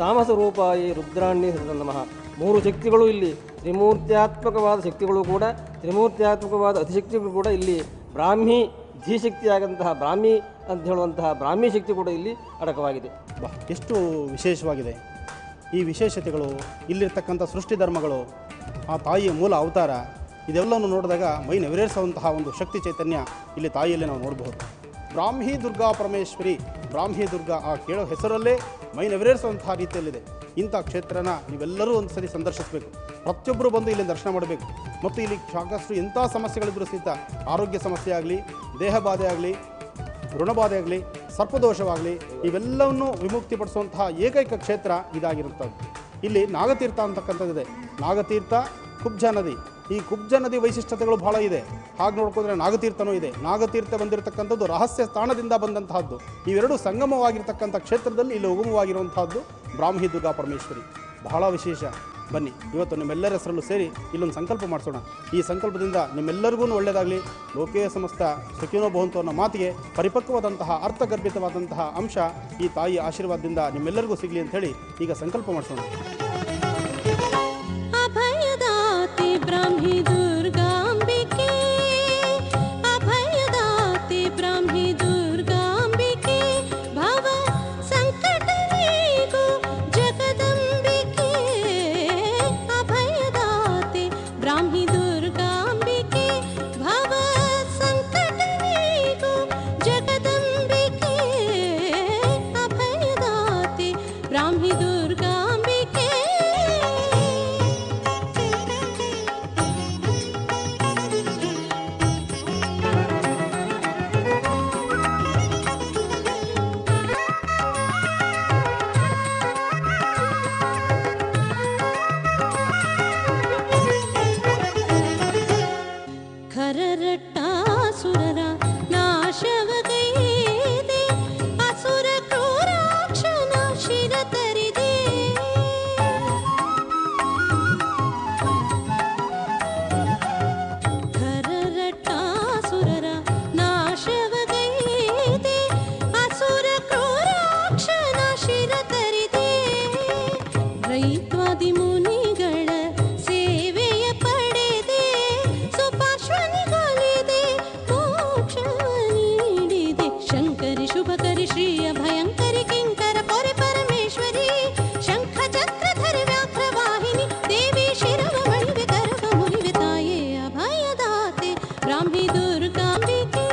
ತಾಮಸ ರೂಪಾಯಿ ರುದ್ರಾಣ್ಯ ನಮಃ. 3 ಶಕ್ತಿಗಳು ಇಲ್ಲಿ ತ್ರಿಮೂರ್ತ್ಯಾತ್ಮಕವಾದ ಶಕ್ತಿಗಳು ಕೂಡ, ತ್ರಿಮೂರ್ತ್ಯಾತ್ಮಕವಾದ ಅತಿಶಕ್ತಿಗಳು ಕೂಡ ಇಲ್ಲಿ ಬ್ರಾಹ್ಮಿ ಧೀಶಕ್ತಿಯಾದಂತಹ ಬ್ರಾಹ್ಮಿ ಅಂತ ಹೇಳುವಂತಹ ಬ್ರಾಹ್ಮಿ ಶಕ್ತಿ ಕೂಡ ಇಲ್ಲಿ ಅಡಕವಾಗಿದೆ. ಎಷ್ಟು ವಿಶೇಷವಾಗಿದೆ ಈ ವಿಶೇಷತೆಗಳು, ಇಲ್ಲಿರ್ತಕ್ಕಂಥ ಸೃಷ್ಟಿ ಧರ್ಮಗಳು, ಆ ತಾಯಿಯ ಮೂಲ ಅವತಾರ, ಇದೆಲ್ಲವನ್ನು ನೋಡಿದಾಗ ಮೈ ನೆವರೇರಿಸುವಂತಹ ಒಂದು ಶಕ್ತಿ ಚೈತನ್ಯ ಇಲ್ಲಿ ತಾಯಿಯಲ್ಲಿ ನಾವು ನೋಡಬಹುದು. ಬ್ರಾಹ್ಮಿ ದುರ್ಗಾ ಪರಮೇಶ್ವರಿ, ಬ್ರಾಹ್ಮಿ ದುರ್ಗಾ ಆ ಕೇಳೋ ಹೆಸರಲ್ಲೇ ಮೈ ನೆವರೇರಿಸುವಂತಹ ರೀತಿಯಲ್ಲಿದೆ. ಇಂಥ ಕ್ಷೇತ್ರನ ನೀವೆಲ್ಲರೂ ಒಂದು ಸರಿ ಸಂದರ್ಶಿಸಬೇಕು. ಪ್ರತಿಯೊಬ್ಬರು ಬಂದು ಇಲ್ಲಿ ದರ್ಶನ ಮಾಡಬೇಕು. ಮತ್ತು ಇಲ್ಲಿ ಸಾಕಷ್ಟು ಎಂಥ ಸಮಸ್ಯೆಗಳಿದ್ರೂ ಸಹಿತ, ಆರೋಗ್ಯ ಸಮಸ್ಯೆ ಆಗಲಿ, ದೇಹ ಬಾಧೆ ಆಗಲಿ, ಋಣಬಾಧೆ ಆಗಲಿ, ಸರ್ಪದೋಷವಾಗಲಿ, ಇವೆಲ್ಲವನ್ನು ವಿಮುಕ್ತಿಪಡಿಸುವಂತಹ ಏಕೈಕ ಕ್ಷೇತ್ರ ಇದಾಗಿರುತ್ತದೆ. ಇಲ್ಲಿ ನಾಗತೀರ್ಥ ಅಂತಕ್ಕಂಥದ್ದಿದೆ. ನಾಗತೀರ್ಥ, ಕುಬ್ಜ ನದಿ. ಈ ಕುಬ್ಜ ನದಿ ವೈಶಿಷ್ಟ್ಯತೆಗಳು ಬಹಳ ಇದೆ. ಹಾಗೆ ನೋಡ್ಕೊಂಡ್ರೆ ನಾಗತೀರ್ಥನೂ ಇದೆ. ನಾಗತೀರ್ಥ ಬಂದಿರತಕ್ಕಂಥದ್ದು ರಹಸ್ಯ ಸ್ಥಾನದಿಂದ ಬಂದಂತಹದ್ದು. ಇವೆರಡು ಸಂಗಮವಾಗಿರ್ತಕ್ಕಂಥ ಕ್ಷೇತ್ರದಲ್ಲಿ ಇಲ್ಲಿ ಉಗಮವಾಗಿರುವಂತಹದ್ದು ಬ್ರಾಹ್ಮಿ ದುರ್ಗಾ ಪರಮೇಶ್ವರಿ. ಬಹಳ ವಿಶೇಷ. ಬನ್ನಿ, ಇವತ್ತು ನಿಮ್ಮೆಲ್ಲರ ಹೆಸರಲ್ಲೂ ಸೇರಿ ಇಲ್ಲೊಂದು ಸಂಕಲ್ಪ ಮಾಡಿಸೋಣ. ಈ ಸಂಕಲ್ಪದಿಂದ ನಿಮ್ಮೆಲ್ಲರಿಗೂ ಒಳ್ಳೆಯದಾಗಲಿ, ಲೋಕೇ ಸಮಸ್ತ ಸುಖಿನೋ ಭವಂತು ಅನ್ನೋ ಮಾತಿಗೆ ಪರಿಪಕ್ವವಾದಂತಹ ಅರ್ಥಗರ್ಭಿತವಾದಂತಹ ಅಂಶ ಈ ತಾಯಿಯ ಆಶೀರ್ವಾದದಿಂದ ನಿಮ್ಮೆಲ್ಲರಿಗೂ ಸಿಗಲಿ ಅಂತ ಹೇಳಿ ಈಗ ಸಂಕಲ್ಪ ಮಾಡಿಸೋಣ. ಅಭಯದಾತೆ ಬ್ರಾಹ್ಮಿ ದುರ್ಗಾಂಬಿಕೆ, ಅಭಯದಾತೆ ಬ್ರಾಹ್ಮಿ ದುರ್ಗಾಂಬಿಕೆ, ಭವ ಸಂಕಟನಿಗೂ ಜಗದಂಬಿಕೆ, ಅಭಯದಾತೆ ಬ್ರಾಹ್ಮಿ ದುರ್ಗಾಂಬಿಕೆ, ಭವ ಸಂಕಟನಿಗೂ ಜಗದಂಬಿಕೆ, ಅಭಯದಾತೆ ಬ್ರಾಹ್ಮಿ ದುರ್ಗಾಂಬಿಕೆ. ಖರರಟ್ಟಾಸುರರ ನಾಶವಗೈದೆ, ಅಸುರ ಕ್ರೂರಾಕ್ಷನ ಶಿರ ತರಿದೆ, ಖರರಟ್ಟಾಸುರರ ನಾಶವಗೈದೆ, ಅಸುರ ಕ್ರೂರಾಕ್ಷನ ಶಿರ ತರಿದೆ, ರೈತ್ವಾದಿ ಮುನಿಗಳ ಸೇವೆಯ ಪಡೆದೆ, ಸುಪಾರ್ಶ್ವನಿಗೊಲಿದೆ, ಮೋಕ್ಷ ನೀಡಿದೆ, ಶಂಕರಿ ಶುಭಕರಿ ಶ್ರೀಯ ಭಯಂಕರಿ ಕಿಂಕರ ಪೊರೆ ಪರಮೇಶ್ವರಿ, ಶಂಖ ಚಕ್ರಧರ ವ್ಯಾಘ್ರವಾಹಿನಿ ದೇವಿ ಶಿರವ ಬಳಿವೆ ಕರವ ಮುರಿವೆ ತಾಯೇ, ಅಭಯದಾತೆ ಬ್ರಾಹ್ಮಿ ದುರ್ಗಾಂಬಿಕೆ.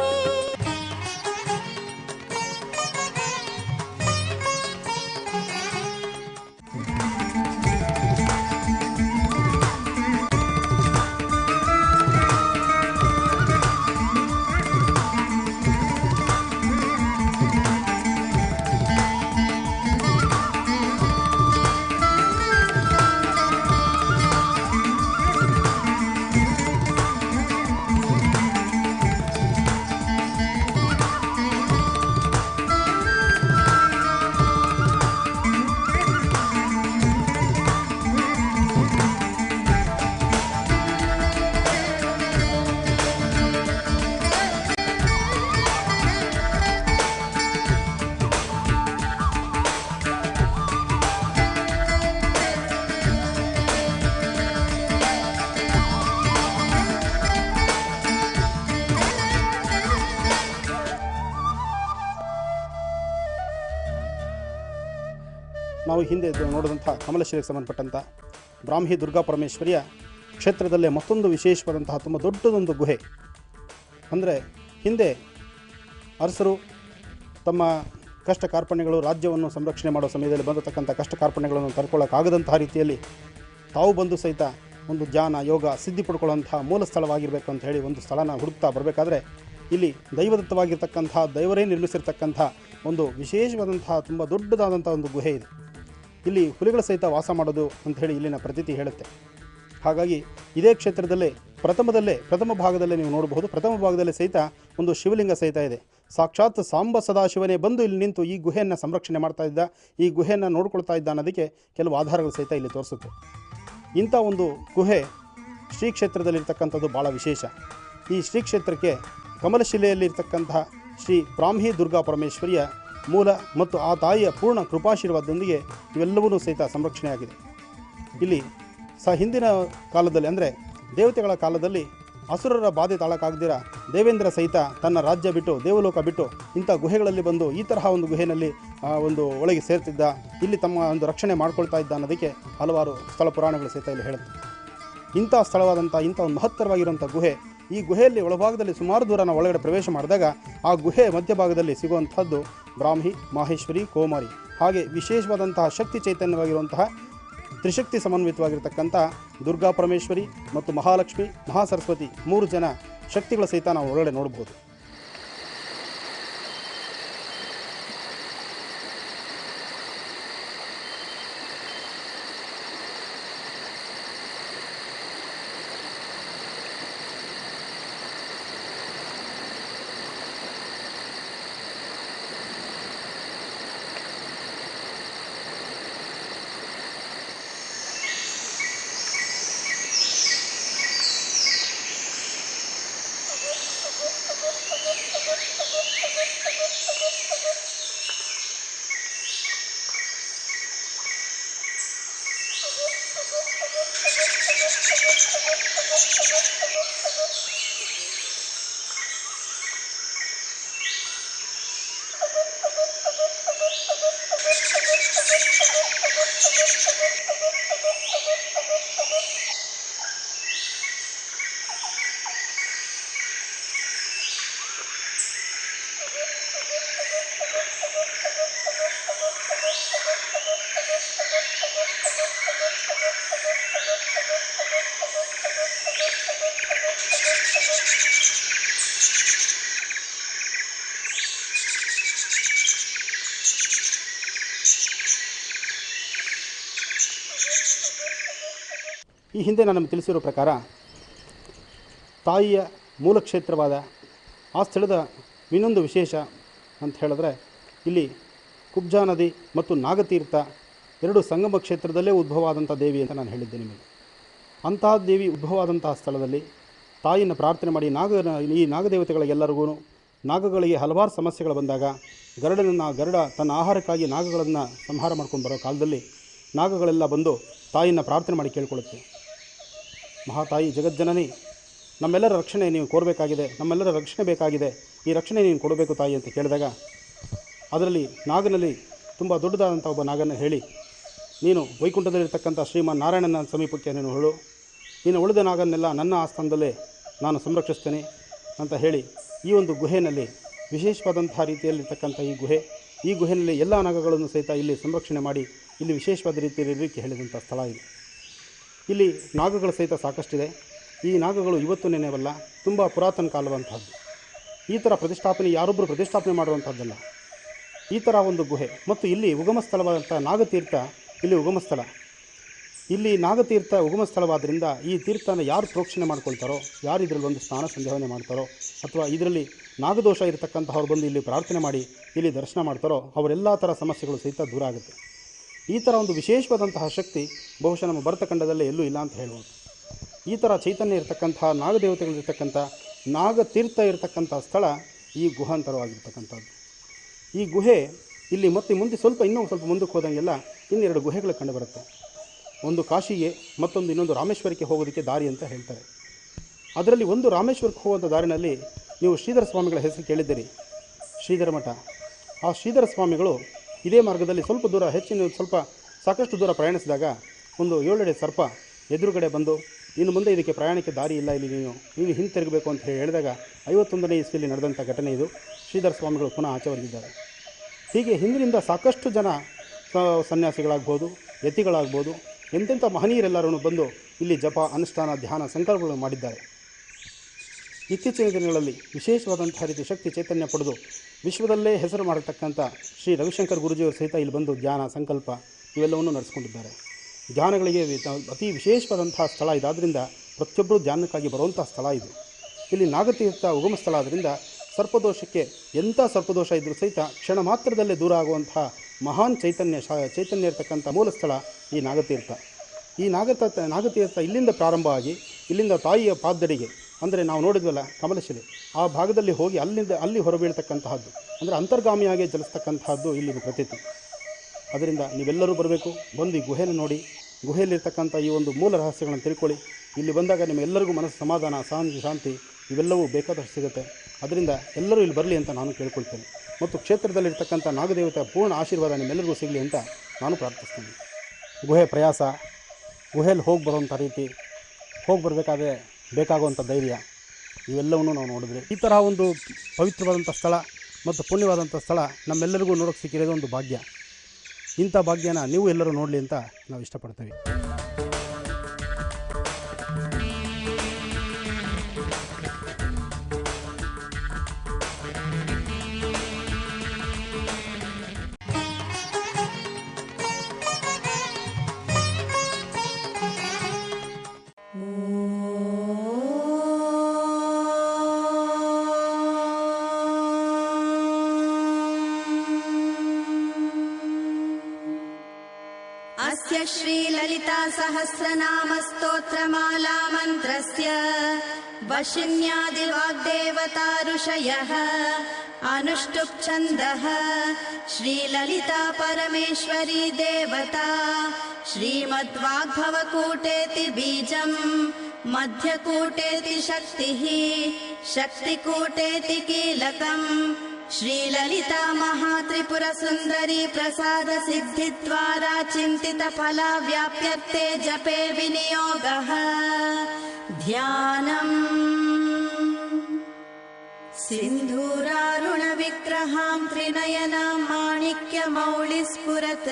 ನಾವು ಹಿಂದೆ ನೋಡಿದಂಥ ಕಮಲಶಿಲೆಗೆ ಸಂಬಂಧಪಟ್ಟಂಥ ಬ್ರಾಹ್ಮಿ ದುರ್ಗಾ ಪರಮೇಶ್ವರಿಯ ಕ್ಷೇತ್ರದಲ್ಲೇ ಮತ್ತೊಂದು ವಿಶೇಷವಾದಂತಹ ತುಂಬ ದೊಡ್ಡದೊಂದು ಗುಹೆ. ಅಂದರೆ ಹಿಂದೆ ಅರಸರು ತಮ್ಮ ಕಷ್ಟ ಕಾರ್ಪಣ್ಯಗಳು, ರಾಜ್ಯವನ್ನು ಸಂರಕ್ಷಣೆ ಮಾಡೋ ಸಮಯದಲ್ಲಿ ಬಂದಿರತಕ್ಕಂಥ ಕಷ್ಟ ಕಾರ್ಪಣ್ಯಗಳನ್ನು ತಡ್ಕೊಳ್ಳೋಕ್ಕಾಗದಂತಹ ರೀತಿಯಲ್ಲಿ ತಾವು ಬಂದು ಸಹಿತ ಒಂದು ಧ್ಯಾನ, ಯೋಗ, ಸಿದ್ಧಿ ಪಡ್ಕೊಳ್ಳುವಂತಹ ಮೂಲ ಸ್ಥಳವಾಗಿರಬೇಕು ಅಂತ ಹೇಳಿ ಒಂದು ಸ್ಥಳನ ಹುಡುಕ್ತಾ ಬರಬೇಕಾದ್ರೆ ಇಲ್ಲಿ ದೈವದತ್ತವಾಗಿರ್ತಕ್ಕಂಥ, ದೈವರೇ ನಿರ್ಮಿಸಿರ್ತಕ್ಕಂಥ ಒಂದು ವಿಶೇಷವಾದಂತಹ ತುಂಬ ದೊಡ್ಡದಾದಂಥ ಒಂದು ಗುಹೆ ಇದೆ. ಇಲ್ಲಿ ಹುಲಿಗಳ ಸಹಿತ ವಾಸ ಮಾಡೋದು ಅಂಥೇಳಿ ಇಲ್ಲಿನ ಪ್ರತೀತಿ ಹೇಳುತ್ತೆ. ಹಾಗಾಗಿ ಇದೇ ಕ್ಷೇತ್ರದಲ್ಲೇ ಪ್ರಥಮ ಭಾಗದಲ್ಲೇ ನೀವು ನೋಡಬಹುದು. ಪ್ರಥಮ ಭಾಗದಲ್ಲಿ ಸಹಿತ ಒಂದು ಶಿವಲಿಂಗ ಸಹಿತ ಇದೆ. ಸಾಕ್ಷಾತ್ ಸಾಂಬ ಸದಾಶಿವನೇ ಬಂದು ಇಲ್ಲಿ ನಿಂತು ಈ ಗುಹೆಯನ್ನು ಸಂರಕ್ಷಣೆ ಮಾಡ್ತಾ ಇದ್ದ, ಈ ಗುಹೆಯನ್ನು ನೋಡ್ಕೊಳ್ತಾ ಇದ್ದ ಅನ್ನೋದಕ್ಕೆ ಕೆಲವು ಆಧಾರಗಳು ಸಹಿತ ಇಲ್ಲಿ ತೋರಿಸುತ್ತೆ. ಇಂಥ ಒಂದು ಗುಹೆ ಶ್ರೀ ಕ್ಷೇತ್ರದಲ್ಲಿರ್ತಕ್ಕಂಥದ್ದು ಭಾಳ ವಿಶೇಷ. ಈ ಶ್ರೀ ಕ್ಷೇತ್ರಕ್ಕೆ ಕಮಲಶಿಲೆಯಲ್ಲಿರ್ತಕ್ಕಂತಹ ಶ್ರೀ ಬ್ರಾಹ್ಮಿ ದುರ್ಗಾ ಪರಮೇಶ್ವರಿಯ ಮೂಲ ಮತ್ತು ಆ ತಾಯಿಯ ಪೂರ್ಣ ಕೃಪಾಶೀರ್ವಾದದೊಂದಿಗೆ ಇವೆಲ್ಲವೂ ಸಹಿತ ಸಂರಕ್ಷಣೆಯಾಗಿದೆ. ಇಲ್ಲಿ ಹಿಂದಿನ ಕಾಲದಲ್ಲಿ ಅಂದರೆ ದೇವತೆಗಳ ಕಾಲದಲ್ಲಿ ಅಸುರರ ಬಾಧೆ ತಾಳಕ್ಕಾಗದಿರ ದೇವೇಂದ್ರ ಸಹಿತ ತನ್ನ ರಾಜ್ಯ ಬಿಟ್ಟು ದೇವಲೋಕ ಬಿಟ್ಟು ಇಂಥ ಗುಹೆಗಳಲ್ಲಿ ಬಂದು ಈ ತರಹ ಒಂದು ಗುಹೆಯಲ್ಲಿ ಒಂದು ಒಳಗೆ ಸೇರ್ತಿದ್ದ, ಇಲ್ಲಿ ತಮ್ಮ ಒಂದು ರಕ್ಷಣೆ ಮಾಡ್ಕೊಳ್ತಾ ಇದ್ದ ಅನ್ನೋದಕ್ಕೆ ಹಲವಾರು ಸ್ಥಳ ಪುರಾಣಗಳು ಸಹಿತ ಇಲ್ಲಿ ಹೇಳುತ್ತೆ. ಇಂಥ ಸ್ಥಳವಾದಂಥ ಇಂಥ ಒಂದು ಮಹತ್ತರವಾಗಿರುವಂಥ ಗುಹೆ, ಈ ಗುಹೆಯಲ್ಲಿ ಒಳಭಾಗದಲ್ಲಿ ಸುಮಾರು ದೂರ ನಾವು ಒಳಗಡೆ ಪ್ರವೇಶ ಮಾಡಿದಾಗ ಆ ಗುಹೆ ಮಧ್ಯಭಾಗದಲ್ಲಿ ಸಿಗುವಂಥದ್ದು ಬ್ರಾಹ್ಮಿ, ಮಾಹೇಶ್ವರಿ, ಕೋಮಾರಿ, ಹಾಗೆ ವಿಶೇಷವಾದಂತಹ ಶಕ್ತಿ ಚೈತನ್ಯವಾಗಿರುವಂತಹ ತ್ರಿಶಕ್ತಿ ಸಮನ್ವಿತವಾಗಿರ್ತಕ್ಕಂಥ ದುರ್ಗಾ ಪರಮೇಶ್ವರಿ ಮತ್ತು ಮಹಾಲಕ್ಷ್ಮಿ, ಮಹಾಸರಸ್ವತಿ 3 ಜನ ಶಕ್ತಿಗಳ ಸಹಿತ ನಾವು ಒಳಗಡೆ ನೋಡ್ಬೋದು. ಈ ಹಿಂದೆ ನಾನು ನಿಮಗೆ ತಿಳಿಸಿರೋ ಪ್ರಕಾರ ತಾಯಿಯ ಮೂಲ ಕ್ಷೇತ್ರವಾದ ಆ ಸ್ಥಳದ ಇನ್ನೊಂದು ವಿಶೇಷ ಅಂತ ಹೇಳಿದ್ರೆ, ಇಲ್ಲಿ ಕುಬ್ಜಾ ನದಿ ಮತ್ತು ನಾಗತೀರ್ಥ 2 ಸಂಗಮ ಕ್ಷೇತ್ರದಲ್ಲೇ ಉದ್ಭವವಾದಂಥ ದೇವಿ ಅಂತ ನಾನು ಹೇಳಿದ್ದೆ ನಿಮಗೆ. ಅಂತಹ ದೇವಿ ಉದ್ಭವವಾದಂತಹ ಸ್ಥಳದಲ್ಲಿ ತಾಯಿಯನ್ನು ಪ್ರಾರ್ಥನೆ ಮಾಡಿ ಈ ನಾಗದೇವತೆಗಳಿಗೆಲ್ಲರಿಗೂ ನಾಗಗಳಿಗೆ ಹಲವಾರು ಸಮಸ್ಯೆಗಳು ಬಂದಾಗ ಗರುಡ ತನ್ನ ಆಹಾರಕ್ಕಾಗಿ ನಾಗಗಳನ್ನು ಸಂಹಾರ ಮಾಡ್ಕೊಂಡು ಬರೋ ಕಾಲದಲ್ಲಿ ನಾಗಗಳೆಲ್ಲ ಬಂದು ತಾಯಿಯನ್ನು ಪ್ರಾರ್ಥನೆ ಮಾಡಿ ಕೇಳ್ಕೊಳ್ಳುತ್ತೆ. ಮಹಾತಾಯಿ ಜಗಜ್ಜನನಿ, ನಮ್ಮೆಲ್ಲರ ರಕ್ಷಣೆ ನೀವು ಕೋರಬೇಕಾಗಿದೆ, ನಮ್ಮೆಲ್ಲರ ರಕ್ಷಣೆ ಬೇಕಾಗಿದೆ, ಈ ರಕ್ಷಣೆ ನೀನು ಕೊಡಬೇಕು ತಾಯಿ ಅಂತ ಕೇಳಿದಾಗ ಅದರಲ್ಲಿ ನಾಗನಲ್ಲಿ ತುಂಬ ದೊಡ್ಡದಾದಂಥ ಒಬ್ಬ ನಾಗನ ಹೇಳಿ, ನೀನು ವೈಕುಂಠದಲ್ಲಿರ್ತಕ್ಕಂಥ ಶ್ರೀಮಾನ್ ನಾರಾಯಣನ ಸಮೀಪಕ್ಕೆ ನೀನು ಹೇಳು, ನೀನು ಉಳಿದ ನಾಗನ್ನೆಲ್ಲ ನನ್ನ ಆಸ್ಥಾನದಲ್ಲೇ ನಾನು ಸಂರಕ್ಷಿಸ್ತೇನೆ ಅಂತ ಹೇಳಿ ಈ ಒಂದು ಗುಹೆಯಲ್ಲಿ ವಿಶೇಷವಾದಂಥ ರೀತಿಯಲ್ಲಿರ್ತಕ್ಕಂಥ ಈ ಗುಹೆಯಲ್ಲಿ ಎಲ್ಲ ನಾಗಗಳನ್ನು ಸಹಿತ ಇಲ್ಲಿ ಸಂರಕ್ಷಣೆ ಮಾಡಿ ಇಲ್ಲಿ ವಿಶೇಷವಾದ ರೀತಿಯಲ್ಲಿ ಹೇಳಿದಂಥ ಸ್ಥಳ ಇದು. ಇಲ್ಲಿ ನಾಗಗಳ ಸಹಿತ ಸಾಕಷ್ಟಿದೆ. ಈ ನಾಗಗಳು ಇವತ್ತು ನೆನೆವಲ್ಲ, ತುಂಬ ಪುರಾತನ ಕಾಲವಂತಹದ್ದು. ಈ ಥರ ಪ್ರತಿಷ್ಠಾಪನೆ ಯಾರೊಬ್ಬರು ಪ್ರತಿಷ್ಠಾಪನೆ ಮಾಡುವಂಥದ್ದಲ್ಲ. ಈ ಥರ ಒಂದು ಗುಹೆ ಮತ್ತು ಇಲ್ಲಿ ಉಗಮ ಸ್ಥಳವಾದಂಥ ನಾಗತೀರ್ಥ ಇಲ್ಲಿ ಉಗಮ ಸ್ಥಳ. ಇಲ್ಲಿ ನಾಗತೀರ್ಥ ಉಗಮ ಸ್ಥಳವಾದ್ದರಿಂದ ಈ ತೀರ್ಥನ ಯಾರು ಪ್ರೋಕ್ಷಣೆ ಮಾಡ್ಕೊಳ್ತಾರೋ, ಯಾರು ಇದರಲ್ಲಿ ಒಂದು ಸ್ನಾನ ಸಂಧ್ಯಾವನೆ ಮಾಡ್ತಾರೋ ಅಥವಾ ಇದರಲ್ಲಿ ನಾಗದೋಷ ಇರತಕ್ಕಂಥವ್ರು ಬಂದು ಇಲ್ಲಿ ಪ್ರಾರ್ಥನೆ ಮಾಡಿ ಇಲ್ಲಿ ದರ್ಶನ ಮಾಡ್ತಾರೋ ಅವರೆಲ್ಲ ಥರ ಸಮಸ್ಯೆಗಳು ಸಹಿತ ದೂರ ಆಗುತ್ತೆ. ಈ ಥರ ಒಂದು ವಿಶೇಷವಾದಂತಹ ಶಕ್ತಿ ಬಹುಶಃ ನಮ್ಮ ಭರತಖಂಡದಲ್ಲೇ ಎಲ್ಲೂ ಇಲ್ಲ ಅಂತ ಹೇಳ್ಬೋದು. ಈ ಥರ ಚೈತನ್ಯ ಇರತಕ್ಕಂಥ ನಾಗದೇವತೆಗಳಿರ್ತಕ್ಕಂಥ ನಾಗತೀರ್ಥ ಇರತಕ್ಕಂಥ ಸ್ಥಳ ಈ ಗುಹಾಂತರವಾಗಿರ್ತಕ್ಕಂಥದ್ದು. ಈ ಗುಹೆ ಇಲ್ಲಿ ಮತ್ತೆ ಮುಂದೆ ಇನ್ನೂ ಸ್ವಲ್ಪ ಮುಂದಕ್ಕೆ ಹೋದಂಗೆಲ್ಲ ಇನ್ನೆರಡು ಗುಹೆಗಳು ಕಂಡುಬರುತ್ತೆ. ಒಂದು ಕಾಶಿಗೆ ಮತ್ತೊಂದು ಇನ್ನೊಂದು ರಾಮೇಶ್ವರಕ್ಕೆ ಹೋಗೋದಕ್ಕೆ ದಾರಿ ಅಂತ ಹೇಳ್ತಾರೆ. ಅದರಲ್ಲಿ ಒಂದು ರಾಮೇಶ್ವರಕ್ಕೆ ಹೋಗುವಂಥ ದಾರಿನಲ್ಲಿ ನೀವು ಶ್ರೀಧರ ಸ್ವಾಮಿಗಳ ಹೆಸರು ಕೇಳಿದ್ದೀರಿ, ಶ್ರೀಧರ ಮಠ. ಆ ಶ್ರೀಧರ ಸ್ವಾಮಿಗಳು ಇದೇ ಮಾರ್ಗದಲ್ಲಿ ಸಾಕಷ್ಟು ದೂರ ಪ್ರಯಾಣಿಸಿದಾಗ ಒಂದು 7 ಅಡಿ ಸರ್ಪ ಎದುರುಗಡೆ ಬಂದು ಇನ್ನು ಮುಂದೆ ಇದಕ್ಕೆ ಪ್ರಯಾಣಕ್ಕೆ ದಾರಿ ಇಲ್ಲ, ಇಲ್ಲಿ ನೀನು ಹಿಂತಿರುಗಬೇಕು ಅಂತ ಹೇಳಿದಾಗ 51ನೇ ಇಸ್ವಿಯಲ್ಲಿ ನಡೆದಂಥ ಘಟನೆ ಇದು. ಶ್ರೀಧರ ಸ್ವಾಮಿಗಳು ಪುನಃ ಆಚೆ ಬಂದಿದ್ದಾರೆ. ಹೀಗೆ ಹಿಂದಿನಿಂದ ಸಾಕಷ್ಟು ಜನ ಸನ್ಯಾಸಿಗಳಾಗ್ಬೋದು, ಯತಿಗಳಾಗ್ಬೋದು, ಎಂತೆಂಥ ಮಹನೀಯರೆಲ್ಲರೂ ಬಂದು ಇಲ್ಲಿ ಜಪ, ಅನುಷ್ಠಾನ, ಧ್ಯಾನ, ಸಂಕಲ್ಪಗಳನ್ನು ಮಾಡಿದ್ದಾರೆ. ಇತ್ತೀಚಿನ ದಿನಗಳಲ್ಲಿ ವಿಶೇಷವಾದಂಥ ರೀತಿ ಶಕ್ತಿ ಚೈತನ್ಯ ಪಡೆದು ವಿಶ್ವದಲ್ಲೇ ಹೆಸರು ಮಾಡತಕ್ಕಂಥ ಶ್ರೀ ರವಿಶಂಕರ್ ಗುರುಜಿಯವರು ಸಹಿತ ಇಲ್ಲಿ ಬಂದು ಧ್ಯಾನ, ಸಂಕಲ್ಪ ಇವೆಲ್ಲವನ್ನು ನಡೆಸ್ಕೊಂಡಿದ್ದಾರೆ. ಧ್ಯಾನಗಳಿಗೆ ಅತಿ ವಿಶೇಷವಾದಂತಹ ಸ್ಥಳ ಇದಾದ್ದರಿಂದ ಪ್ರತಿಯೊಬ್ಬರೂ ಧ್ಯಾನಕ್ಕಾಗಿ ಬರುವಂಥ ಸ್ಥಳ ಇದು. ಇಲ್ಲಿ ನಾಗತೀರ್ಥ ಉಗಮ ಸ್ಥಳ ಆದ್ದರಿಂದ ಸರ್ಪದೋಷಕ್ಕೆ ಎಂಥ ಸರ್ಪದೋಷ ಇದ್ದರೂ ಸಹಿತ ಕ್ಷಣ ಮಾತ್ರದಲ್ಲೇ ದೂರ ಆಗುವಂತಹ ಮಹಾನ್ ಚೈತನ್ಯ ಇರತಕ್ಕಂಥ ಮೂಲ ಸ್ಥಳ ಈ ನಾಗತೀರ್ಥ. ಈ ನಾಗತೀರ್ಥ ಇಲ್ಲಿಂದ ಪ್ರಾರಂಭ ಆಗಿ ಇಲ್ಲಿಂದ ತಾಯಿಯ ಪಾದದಡಿಗೆ, ಅಂದರೆ ನಾವು ನೋಡಿದ್ವಲ್ಲ ಕಮಲಶಿಲೆ, ಆ ಭಾಗದಲ್ಲಿ ಹೋಗಿ ಅಲ್ಲಿ ಹೊರಬೀಳ್ತಕ್ಕಂತಹದ್ದು, ಅಂದರೆ ಅಂತರ್ಗಾಮಿಯಾಗಿ ಚಲಿಸ್ತಕ್ಕಂತಹದ್ದು ಇಲ್ಲಿನ ಪ್ರತೀತಿ. ಅದರಿಂದ ನೀವೆಲ್ಲರೂ ಬರಬೇಕು, ಬಂದು ಈ ಗುಹೆಯನ್ನು ನೋಡಿ, ಗುಹೆಯಲ್ಲಿರ್ತಕ್ಕಂಥ ಈ ಒಂದು ಮೂಲ ರಹಸ್ಯಗಳನ್ನು ತಿಳ್ಕೊಳ್ಳಿ. ಇಲ್ಲಿ ಬಂದಾಗ ನಿಮ್ಮೆಲ್ಲರಿಗೂ ಮನಸ್ಸು ಸಮಾಧಾನ, ಶಾಂತಿ ಇವೆಲ್ಲವೂ ಬೇಕಾದಷ್ಟು ಸಿಗುತ್ತೆ. ಅದರಿಂದ ಎಲ್ಲರೂ ಇಲ್ಲಿ ಬರಲಿ ಅಂತ ನಾನು ಕೇಳ್ಕೊಳ್ತೇನೆ. ಮತ್ತು ಕ್ಷೇತ್ರದಲ್ಲಿರ್ತಕ್ಕಂಥ ನಾಗದೇವತೆಯ ಪೂರ್ಣ ಆಶೀರ್ವಾದ ನಿಮ್ಮೆಲ್ಲರಿಗೂ ಸಿಗಲಿ ಅಂತ ನಾನು ಪ್ರಾರ್ಥಿಸ್ತೇನೆ. ಗುಹೆ ಪ್ರಯಾಸ, ಗುಹೆಯಲ್ಲಿ ಹೋಗಿ ಬರುವಂಥ ರೀತಿ, ಹೋಗಿ ಬರಬೇಕಾದ್ರೆ ಬೇಕಾಗುವಂಥ ಧೈರ್ಯ, ಇವೆಲ್ಲವನ್ನೂ ನಾವು ನೋಡಿದ್ವಿ. ಈ ಥರ ಒಂದು ಪವಿತ್ರವಾದಂಥ ಸ್ಥಳ ಮತ್ತು ಪುಣ್ಯವಾದಂಥ ಸ್ಥಳ ನಮ್ಮೆಲ್ಲರಿಗೂ ನೋಡೋಕ್ಕೆ ಸಿಕ್ಕಿರೋದು ಒಂದು ಭಾಗ್ಯ. ಇಂಥ ಭಾಗ್ಯನ ನೀವು ಎಲ್ಲರೂ ನೋಡಲಿ ಅಂತ ನಾವು ಇಷ್ಟಪಡ್ತೀವಿ. अस्य श्रीललिता सहस्रनामस्तोत्रमाला मन्त्रस्य वशिन्यादिवाग्देवता ऋषयः अनुष्टुप् छन्दः श्रीललिता परमेश्वरी देवता श्रीमद्वाग्भवकूटेति बीजम् मध्यकूटेति शक्तिः शक्तिकूटेति कीलकम् श्रीललिता महात्रिपुरसुन्दरी प्रसाद सिद्धिद्वारा चिन्तित फला व्याप्यर्थे जपे विनियोगः ध्यानम् सिन्धूरारुणविग्रहां त्रिनयनां माणिक्यमौलिस्फुरत्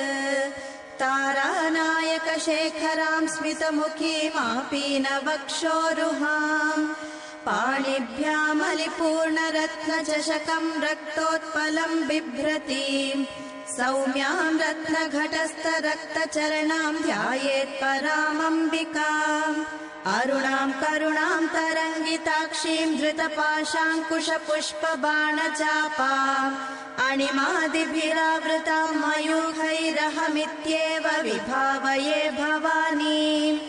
तारानायकशेखरां स्मितमुखीमापीनवक्षोरुहाम् पाणिभ्यामलिपूर्णरत्नचषकं रक्तोत्पलं बिभ्रतीं सौम्यां रत्नघटस्थरक्तचरणां ध्यायेत् परामम्बिकाम् अरुणां करुणां तरङ्गिताक्षीं धृतपाशाङ्कुशपुष्पबाणचापाम् अणिमादिभिरावृतां मयूखैरहमित्येव विभावये भवानीम्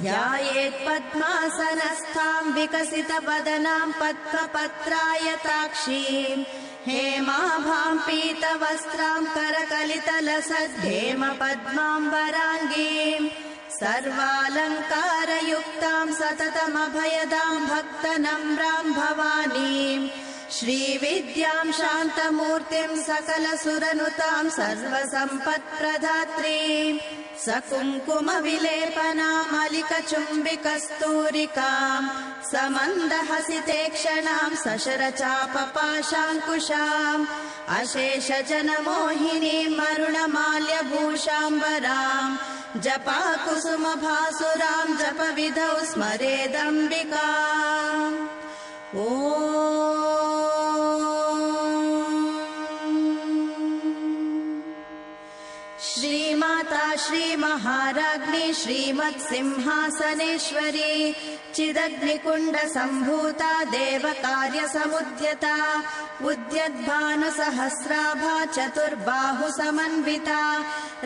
ध्यायेत् पद्मासनस्थां विकसितवदनां पद्मपत्रायताक्षीं हेमाभां पीतवस्त्रां करकलितलसद्धेम पद्माम्बराङ्गीं सर्वालङ्कारयुक्तां सततमभयदां भक्तनम्रां भवानीं श्रीविद्यां शान्तमूर्तिं सकलसुरनुतां सर्वसम्पत्प्रदात्रीं सकुङ्कुमविलेपनामलिकचुम्बिकस्तूरिकां समन्दहसितेक्षणां सशरचापपाशाङ्कुशाम् अशेषजनमोहिनीं अरुणमाल्यभूषाम्बरां जपाकुसुमभासुरां जपविधौ स्मरेदम्बिकाम् ॐ श्रीमाता श्रीमहाराज्ञी श्रीमत्सिंहासनेश्वरी चिदग्निकुण्डसम्भूता देवकार्यसमुद्यता उद्यद्भानुसहस्राभा चतुर्बाहुसमन्विता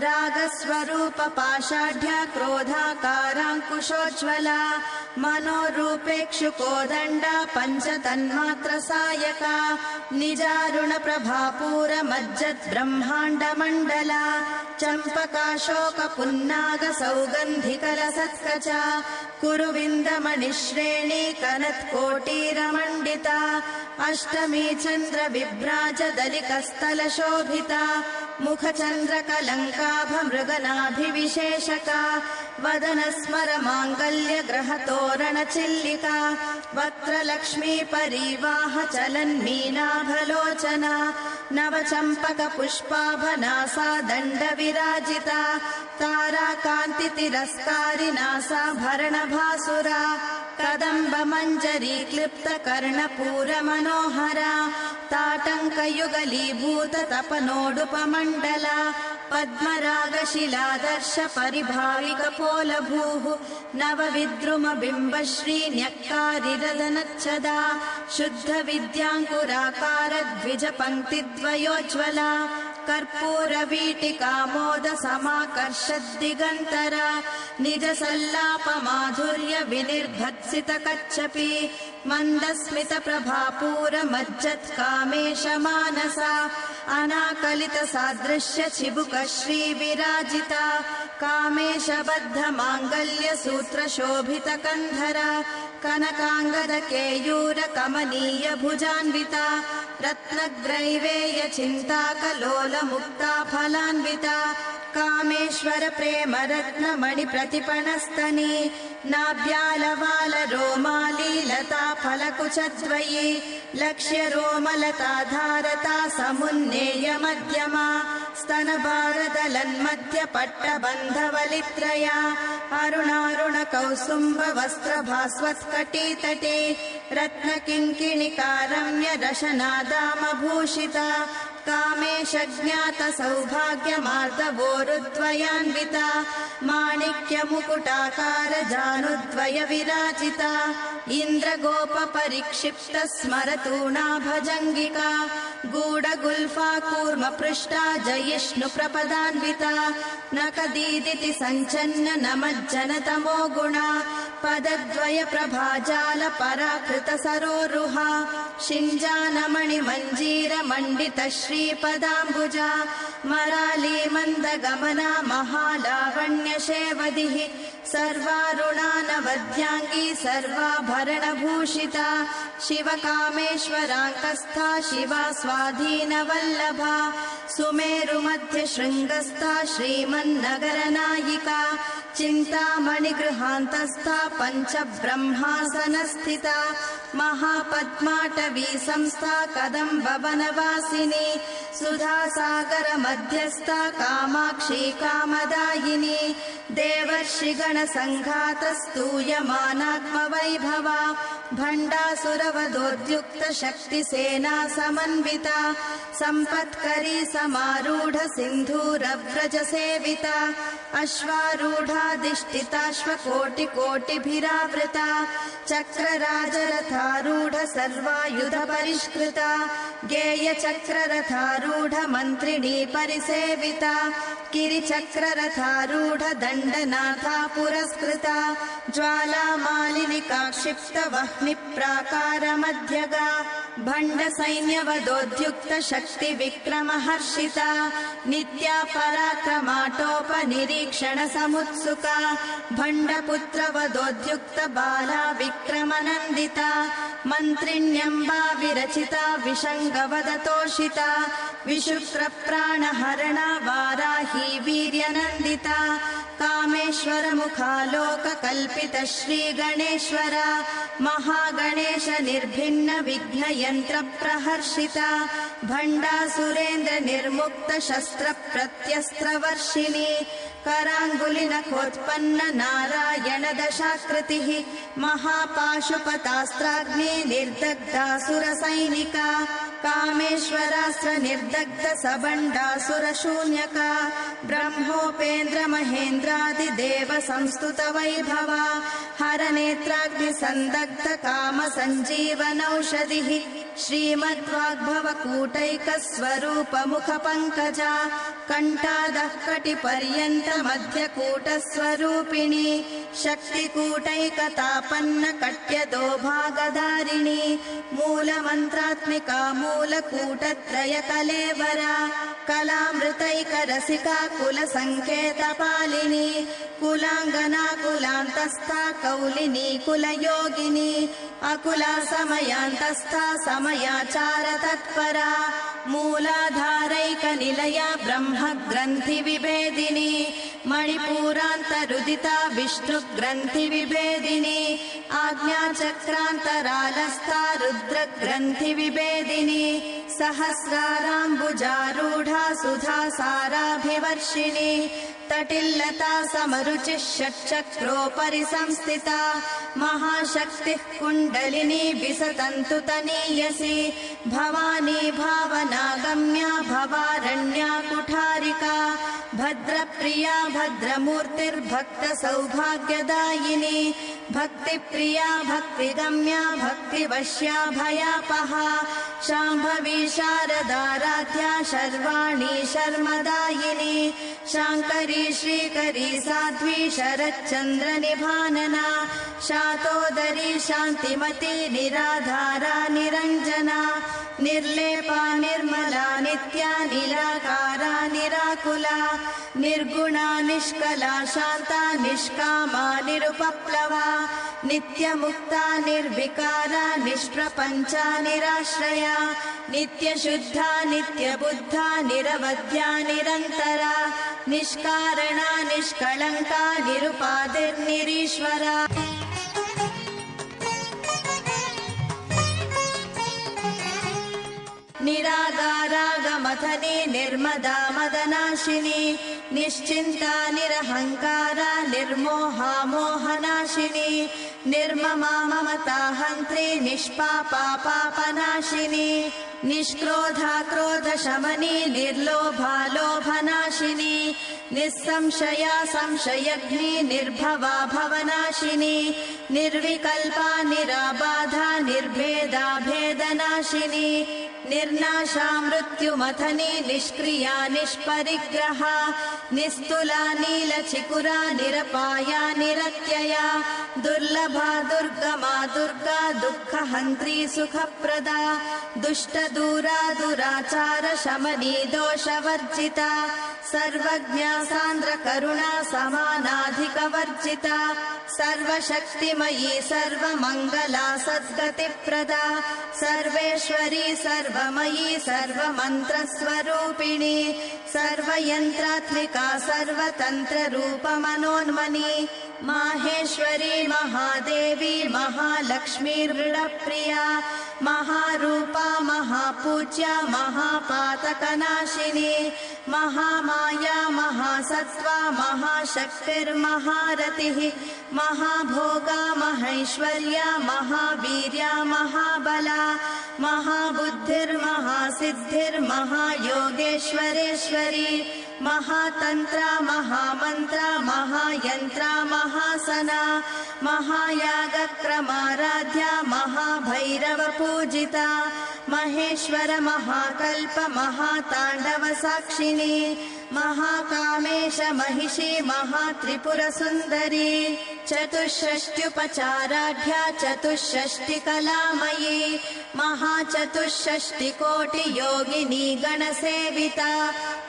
रागस्वरूपपाषाढ्या क्रोधाकाराङ्कुशोज्ज्वला मनोरूपेक्षुकोदण्डा पञ्चतन्मात्रसायका निजारुणप्रभापूरमज्जद्ब्रह्माण्डमण्डला चम्पकाशोकपुन्नागसौगन्धिकलसत्कचा कुरुविन्दमणिश्रेणी कनत्कोटीरमण्डिता अष्टमी चन्द्रविभ्राजदलिकस्थलशोभिता मुखचन्द्रकलङ्काभमृगनाभिविशेषका वदनस्मरमाङ्गल्यग्रहतोरणचिल्लिका वक्त्रलक्ष्मीपरीवाहचलन्मीनाभलोचना नवचम्पकपुष्पाभनासा दण्डविराजिता ताराकान्तितिरस्कारिनासा भरणभासुरा कदम्बमञ्जरी क्लिप्तकर्णपूरमनोहरा ताटङ्कयुगलीभूततपनोडुपमण्डला पद्मरागशिलादर्श परिभाविकपोलभूः नवविद्रुमबिम्बश्रीन्यक्कारिरदनच्छदा शुद्धविद्याङ्कुराकार द्विजपङ्क्तिद्वयोज्ज्वला कर्पूरवीटिकामोद समाकर्षद्दिगन्तरा निजसल्लापमाधुर्य विनिर्भत्सित कच्छपि मन्दस्मित प्रभापूरमज्जत्कामेश मानसा अनाकलित सादृश्य चिबुक श्रीविराजिता कामेशबद्ध माङ्गल्य सूत्र शोभित कन्धरा कनकाङ्गद केयूर कमनीय भुजान्विता रत्नग्रैवेय चिन्ताकलोल मुक्ता फलान्विता कामेश्वर प्रेम रत्नमणि प्रतिपणस्तनी नाभ्यालवाल रोमाली लता फलकुचद्वयी लक्ष्य रोमलता धारता समुन्नेय मध्यमा स्तनभारदलन्मध्य पट्टबन्धवलित्रया अरुणारुण कौसुम्ब वस्त्र भास्वत्कटीतटे रत्नकिङ्किणिकारम्य रशनादामभूषिता कामेश ज्ञात सौभाग्यमार्दवोरुद्वयान्विता माणिक्य मुकुटाकार जानुद्वय विराजिता इन्द्रगोप परिक्षिप्त स्मरतूणा भजङ्गिका गूढगुल्फा कूर्म पृष्ठा जयिष्णु प्रपदान्विता नकदीदिति सञ्चन्न नमज्जन तमो गुणा पदद्वय प्रभाजाल पराकृत सरोरुहा शिञ्जानमणि मञ्जीर मण्डित श्रीपदाम्बुजा मराली मन्दगमना महालावण्य शेवदिः सर्वारुणानवद्याङ्गी सर्वाभरणभूषिता शिवकामेश्वराङ्कस्था शिवा स्वाधीनवल्लभा सुमेरुमध्य शृङ्गस्था श्रीमन्नगरनायिका चिन्तामणिगृहान्तस्था पञ्चब्रह्मासनस्थिता महापद्माटवी संस्था कदम्बवनवासिनी सुधासागर मध्यस्था कामाक्षी कामदायिनी देवर्षिगणसङ्घातस्तूयमानात्मवैभवा भण्डासुरवधोद्युक्त शक्तिसेना समन्विता सम्पत्करी समारूढ सिन्धूरव्रज सेविता अश्वारूढाधिष्ठिताश्वकोटिकोटिभिरावृता चक्रराजरथारूढ सर्वायुध परिष्कृता गेयचक्ररथारूढ मन्त्रिणी परिसेविता गिरिचक्ररथारूढ दण्डनाथा पुरस्कृता ज्वालामालिनिका क्षिप्त वह्नि प्राकार मध्यगा भण्ड सैन्यवदोद्युक्त शक्ति विक्रम हर्षिता नित्या पराक्रमाटोप निरीक्षण समुत्सुका भण्डपुत्र वदोद्युक्त बाला विक्रमनन्दिता मन्त्रिण्यम्बा विरचिता विशङ्गवदतोषिता विशुक्र प्राणहरणा वाराही वीर्यनन्दिता कामेश्वर मुखालोक कल्पित श्री गणेश्वरा महागणेश निर्भिन्न विघ्न यंत्र प्रहर्षिता भण्डासुरेन्द्र निर्मुक्त शस्त्र प्रत्यस्त्र वर्षिणी कराङ्गुलि नखोत्पन्न नारायण दशाकृतिः महापाशुपतास्त्राग्नि निर्दग्धासुर सैनिका कामेश्वरास्त्र निर्दग्ध सबण्डासुर शून्यका ब्रह्मोपेन्द्र महेन्द्रादिदेव संस्तुत वैभवा हर नेत्राग्नि संदग्ध काम संजीवनौषधिः श्रीमद्वाग्भव कूटैक स्वरूप मुख पंकजा कंठादः कटि पर्यन्त मध्य कूट स्वरूपिणी शक्ति कूटैकतापन्न कट्यदो भागधारिणी मूल मंत्रात्मिका मूल कूटत्रय कलेवरा कलामृतैक रसिका कुल संकेत पालिनी कुलांगना कुलांतस्था कौलिनी कुल योगिनी अकुला समयांतस्था समयाचार तत्परा मूलाधारैक निलया ब्रह्म ग्रंथि विभेदिनी मणिपूरान्तरुदिता विष्णु ग्रंथि विभेदिनी आज्ञाचक्रान्तरालस्था रुद्र ग्रंथि विभेदिनी सहस्राराम्बुजारूढा सुधा साराभिवर्षिणी तटिल्लता समरुचिः षट्चक्रोपरि संस्थिता महाशक्तिः कुण्डलिनी विसतन्तु तनीयसी भवानी भावनागम्या भवारण्या कुठारिका भद्रप्रिया भद्रमूर्तिर्भक्त सौभाग्यदायिनी भक्तिप्रिया भक्तिगम्या भक्तिवश्या भयापहा शाम्भवी शारदाराध्या शर्वाणी शर्मदायिनी शाङ्करी श्रीकरी साध्वी शरच्चन्द्रनिभानना शातोदरी शान्तिमती निराधारा निरञ्जना निर्लेपा निर्मला नित्या निराकारा निराकुला निर्गुणा निष्कला शान्ता निष्कामा निरुपप्लवा नित्यमुक्ता निर्विकारा निष्प्रपञ्चा निराश्रया नित्यशुद्धा नित्यबुद्धा निरवध्या निरन्तरा निष्कारणा निष्कळङ्का निरुपाधिर्निरीश्वरा निरागारागमथने निर्मदा मदनाशिनी निश्चिन्ता निरहङ्कारा निर्मोहा मोहनाशिनी निर्ममा ममता हन्त्री निष्पापा पापनाशिनी निष्क्रोधा क्रोधशमनी निर्लोभा लोभनाशिनी निस्संशया संशयग्नि निर्भवा भवनाशिनी निर्विकल्पा निराबाधा निर्भेदा भेदनाशिनी निर्नाशा मृत्युमथनी निष्क्रिया निष्परिग्रहा निस्तुला नीलचिकुरा निरपाया निरत्यया दुर्लभा दुर्गमा दुर्गा दुःखहन्त्री सुखप्रदा दुष्टदूरा दुराचार शमनी दोषवर्जिता सर्वज्ञा सान्द्रकरुणा समानाधिकवर्जिता सर्वशक्तिमयी सर्वमङ्गला सद्गतिप्रदा सर्वेश्वरी सर्वमयी सर्वमन्त्रस्वरूपिणी सर्वयन्त्रात्मिका सर्वतन्त्ररूपमनोन्मनी माहेश्वरी महादेवी महालक्ष्मी मृडप्रिया महारूपा महापूज्या महापातकनाशिनी महामाया महासत्त्वा महाशक्तिर्महारतिः महाभोगा महैश्वर्या महावीर्या महाबला महाबुद्धिर्महासिद्धिर्महायोगेश्वरेश्वरी महातन्त्रा महामन्त्रा महायन्त्रा महासना महायागक्रमाराध्या महाभैरवपूजिता महेश्वर महाकल्प महाताण्डवसाक्षिणी महाकामेश महिषी महात्रिपुरसुन्दरी चतुष्षष्ट्युपचाराढ्या चतुष्षष्टिकलामयी महाचतुष्षष्टिकोटियोगिनी गणसेविता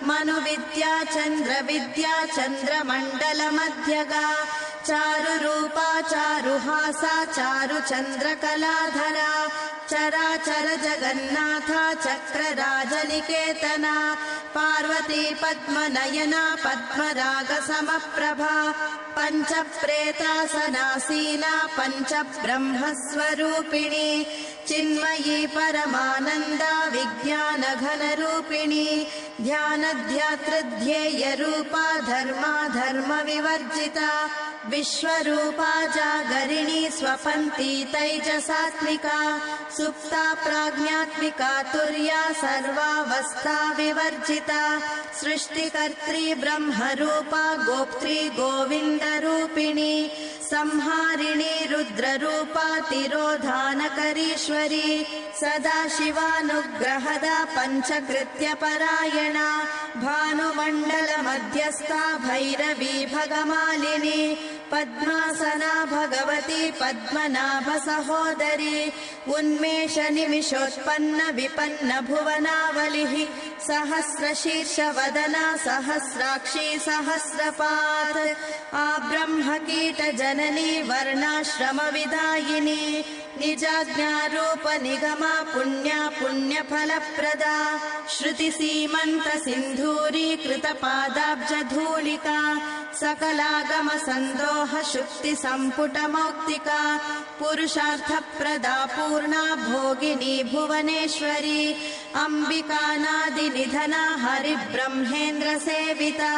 मनुविद्या चन्द्रविद्या चन्द्रमण्डलमध्यगा चारुरूपा चारुहासा चारुचन्द्रकलाधरा चराचर जगन्नाथा चक्रराजनिकेतना पार्वती पद्मनयना पद्मरागसमप्रभा पञ्चप्रेतासनासीना पञ्चब्रह्मस्वरूपिणी चिन्मयी परमानन्दा विज्ञानघनरूपिणी ध्यानध्यातृध्येयरूपा धर्मा धर्मविवर्जिता विश्वरूपा जागरिणी स्वपन्ती तैजसात्मिका सुप्ता प्राज्ञात्मिका तुर्या सर्वावस्था विवर्जिता सृष्टिकर्त्री ब्रह्मरूपा गोप्त्री गोविन्दरूपिणी संहारिणी रुद्ररूपा तिरोधानकरीश्वरी सदाशिवानुग्रहदा पञ्चकृत्यपरायणा भानुमण्डलमध्यस्था भैरवी भगमालिनी पद्मासना भगवती पद्मनाभ सहोदरी उन्मेष निमिषोत्पन्न विपन्न भुवनावलिः सहस्रशीर्षवदना सहस्राक्षी सहस्रपात् आब्रह्मकीट जननी वर्णाश्रमविदायिनी निजाज्ञारूप निगमा पुण्या पुण्यफलप्रदा श्रुतिसीमन्त सिन्धूरी कृतपादाब्जधूलिका सकलागम सन्दोह शुक्ति सम्पुटमौक्तिका पुरुषार्थप्रदा पूर्णा भोगिनी भुवनेश्वरी अम्बिकानादिनिधना हरिब्रह्मेन्द्र सेविता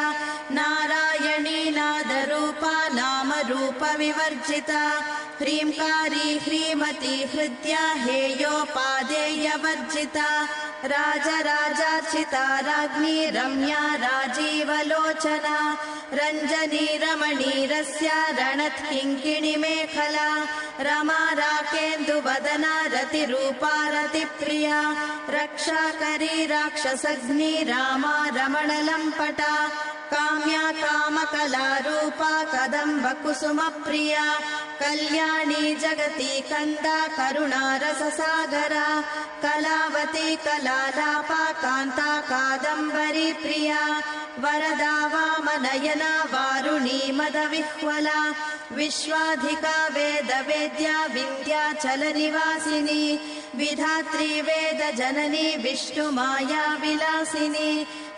नारायणी नादरूपा नामरूप विवर्जिता ह्रींकारी ह्रीमती हृद्या हेयोपादेयवर्जिता राजराजार्चिता राज्ञी रम्या राजीवलोचना रञ्जनी रमणीरस्या रणत्किङ्किणी मेखला रतिरूपा रतिप्रिया रक्षाकरी राक्षसग्नि रामा रमणलम्पटा काम्या कामकलारूपा कदम्बकुसुमप्रिया कल्याणी जगती कन्दा करुणारससागरा कलावती कलालापा कान्ता कादम्बरी प्रिया वरदा वामनयना वारुणी मदविह्वला विश्वाधिका वेदवेद्या विन्ध्याचलनिवासिनी विधात्री वेदजननी विष्णुमाया विलासिनी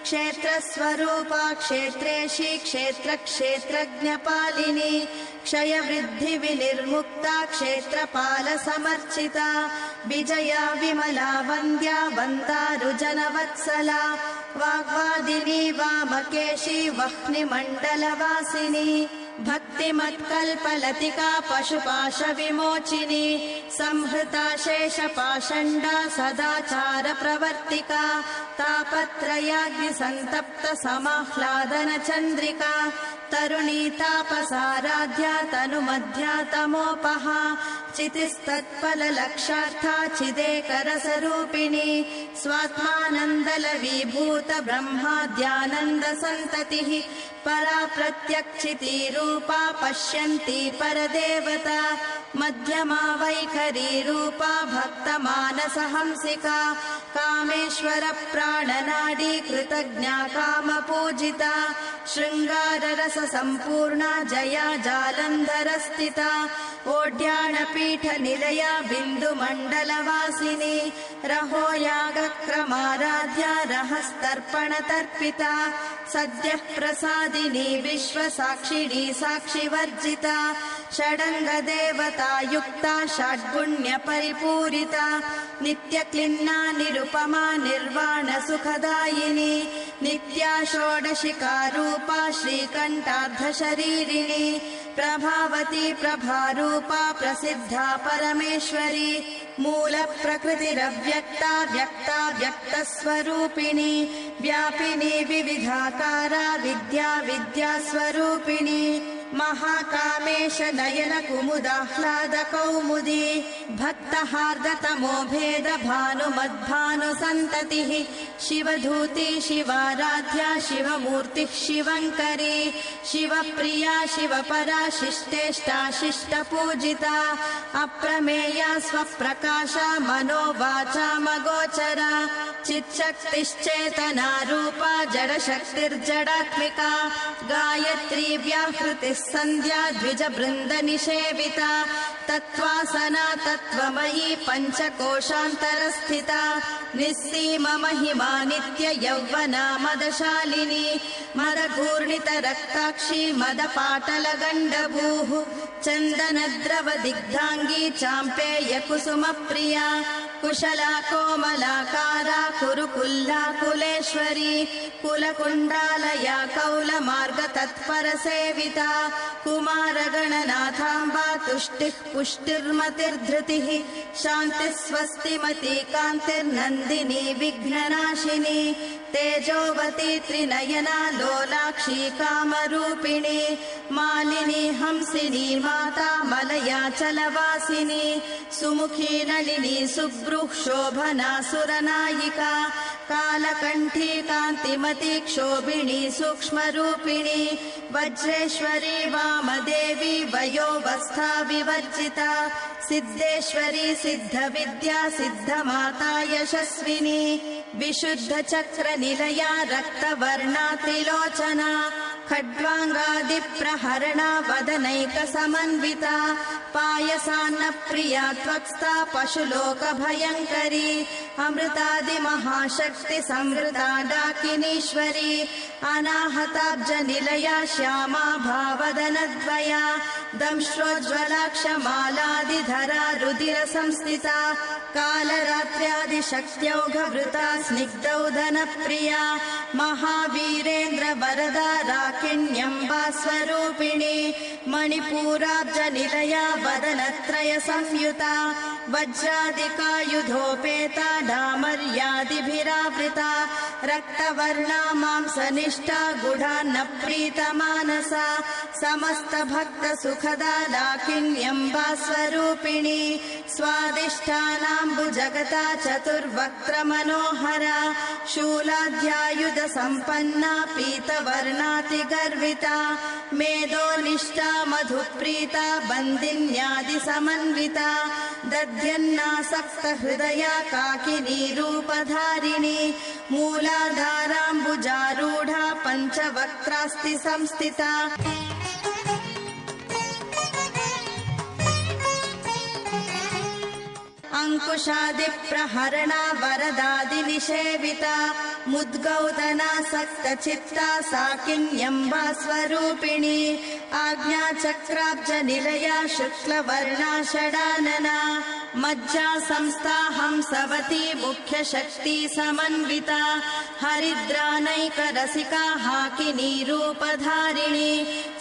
क्षेत्रस्वरूपा क्षेत्रेशी क्षेत्रक्षेत्रज्ञपालिनी क्षयवृद्धिविनिर्मुक्ता क्षेत्रपालसमर्चिता विजया विमला वन्द्या वन्दारुजनवत्सला वाग्वादिनी वामकेशी वह्निमण्डलवासिनी भक्तिमत्कल्पलतिका पशुपाशविमोचिनी संहृता शेषपाषण्डा सदाचारप्रवर्तिका तापत्रयाग्निसन्तप्त समाह्लादनचन्द्रिका तरुणी तापसाराध्या तनुमध्या तमोपहा चितिस्तत्फललक्षार्था चिदेकरसरूपिणी स्वात्मानन्दलवीभूत ब्रह्माद्यानन्दसन्ततिः परा प्रत्यक्षितीरूपा पश्यन्ती परदेवता मध्यमा वैखरीरूपा भक्तमानसहंसिका कामेश्वरप्राणनाडी कृतज्ञा कामपूजिता शृङ्गाररससम्पूर्णा जया जालन्धरस्थिता ओढ्याणपीठनिलया बिन्दुमण्डलवासिनी रहोयागक्रमाराध्या रहस्तर्पणतर्पिता सद्यः प्रसादिनी विश्वसाक्षिणी साक्षिवर्जिता षडङ्गदेवतायुक्ता षड्गुण्यपरिपूरिता नित्यक्लिन्ना निरुपमा निर्वाणसुखदायिनी नित्या षोडशिकारूपा श्रीकण्ठार्धशरीरिणी प्रभावती प्रभारूपा प्रसिद्धा परमेश्वरी मूलप्रकृतिरव्यक्ता व्यक्ता व्यक्तस्वरूपिणी व्यापिनी विविधाकारा विद्या विद्यास्वरूपिणी महाकामेश नयन कुमुदाह्लाद कौमुदी भक्तहार्दतमो भेद भानुमद्भानुसन्ततिः शिवधूती शिवाराध्या शिवमूर्तिः शिवङ्करी शिवप्रिया शिवपरा शिष्टेष्टा शिष्टपूजिता अप्रमेया स्वप्रकाशा मनोवाचा मगोचरा चित्शक्तिश्चेतना रूपा जडशक्तिर्जडात्मिका गायत्री व्याहृतिः सन्ध्या द्विजबृन्दनिषेविता तत्त्वासना तत्त्वमयी पञ्चकोशान्तरस्थिता निस्सीम महिमा नित्य यौवना मदशालिनी मदघूर्णितरक्ताक्षी मदपाटलगण्डभूः चन्दनद्रवदिग्धाङ्गी चाम्पेय कुसुमप्रिया कुशला कोमलाकारा कुरुकुल्ला कुलेश्वरी कुलकुण्डालया कौलमार्गतत्परसेविता कुमारगणनाथाम्बा तुष्टिः पुष्टिर्मतिर्धृतिः शान्तिः स्वस्तिमती कान्तिर्नन्दिनी विघ्ननाशिनी तेजोवती त्रिनयना लोलाक्षी कामरूपिणी मालिनी हंसिनी माता मलयाचलवासिनी सुमुखी नलिनी सुब्रूः शोभना सुरनायिका कालकण्ठी कान्तिमती क्षोभिणी सूक्ष्मरूपिणी वज्रेश्वरी वामदेवी वयोवस्था विवर्जिता सिद्धेश्वरी सिद्धविद्या सिद्धमाता यशस्विनी विशुद्धचक्रनिलया रक्तवर्णा त्रिलोचना खड्वाङ्गादिप्रहरणा वदनैकसमन्विता पायसान्नप्रिया त्वक्स्था पशुलोकभयङ्करी अमृतादिमहाशक्तिसंवृता डाकिनीश्वरी अनाहताब्जनिलया श्यामा भावदनद्वया दंश्रोज्ज्वलाक्षमालादिधरा रुधिरसंस्थिता कालरात्र्यादिशक्त्यौघवृता स्निग्धौदनप्रिया महावीरेन्द्रवरदा राकिण्यम्बा स्वरूपिणी मणिपूराब्जनिलया वदनत्रयसंयुता वज्रादिकायुधोपेता डामर्यादिभिरावृता रक्तवर्णा मांसनिष्ठा गुढान्नप्रीतमानसा समस्तभक्तसुखदा लाकिन्यम्बा स्वरूपिणी स्वरूपिणी स्वादिष्ठानाम्बुजगता चतुर्वक्त्रमनोहरा शूलाध्यायुधसम्पन्ना पीतवर्णातिगर्विता मेधोनिष्ठा मधुप्रीता बन्दिन्यादिसमन्विता दध्यन्नासक्तहृदया काकिनीरूपधारिणी मूलाधाराम्बुजारूढा पञ्चवक्त्रास्ति संस्थिता अंकुशादिप्रहरणा वरदादिनिषेविता मुद्गौतनासक्तचित्ता साकिन्यम्बा स्वरूपिणी आज्ञाचक्राब्जनिलया शुक्लवर्णा षडानना मज्जा संस्था हंसवती मुख्यशक्ति समन्विता हरिद्रानैकरसिका हाकिनीरूपधारिणी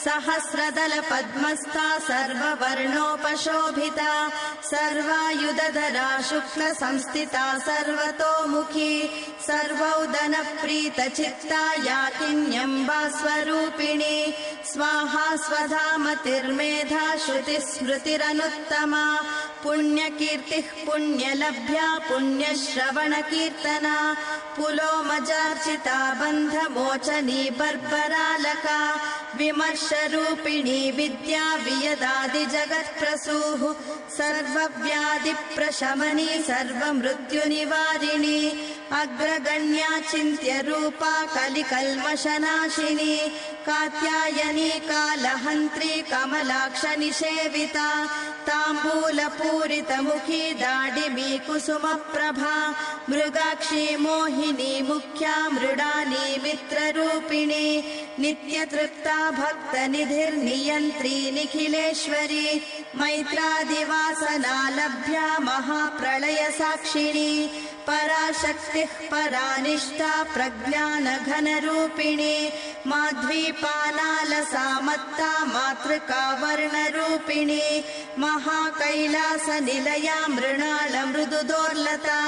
सहस्रदल पद्मस्था सर्ववर्णोपशोभिता सर्वायुधधरा शुक्ल संस्थिता सर्वतोमुखी सर्वौदनप्रीतचित्ता याकिन्यम्बा स्वरूपिणी स्वाहा स्वधामतिर्मेधा श्रुतिस्मृतिरनुत्तमा पुण्यकीर्तिः पुण्यलभ्या पुण्यश्रवणकीर्तना पुलोमजार्चिता बन्धमोचनी बर्बरालका विमर्शरूपिणी विद्या वियदादिजगत्प्रसूः सर्वव्याधिप्रशमनी सर्वमृत्युनिवारिणी अग्रगण्या चिन्त्यरूपा कलिकल्मषनाशिनी कात्यायनी कालहन्त्री कमलाक्षनिषेविता ताम्बूलपूरितमुखी दाडिमी कुसुमप्रभा मृगाक्षी मोहिनी मुख्या मृडानी मित्ररूपिणी नित्यतृप्ता भक्तनिधिर्नियन्त्री निखिलेश्वरी मैत्रादिवासना लभ्या महाप्रलयसाक्षिणी पराशक्तिः परानिष्ठा प्रज्ञानघनरूपिणी माध्वीपानालसामत्ता मातृका वर्णरूपिणी महाकैलासनिलया मृणालमृदुदोर्लता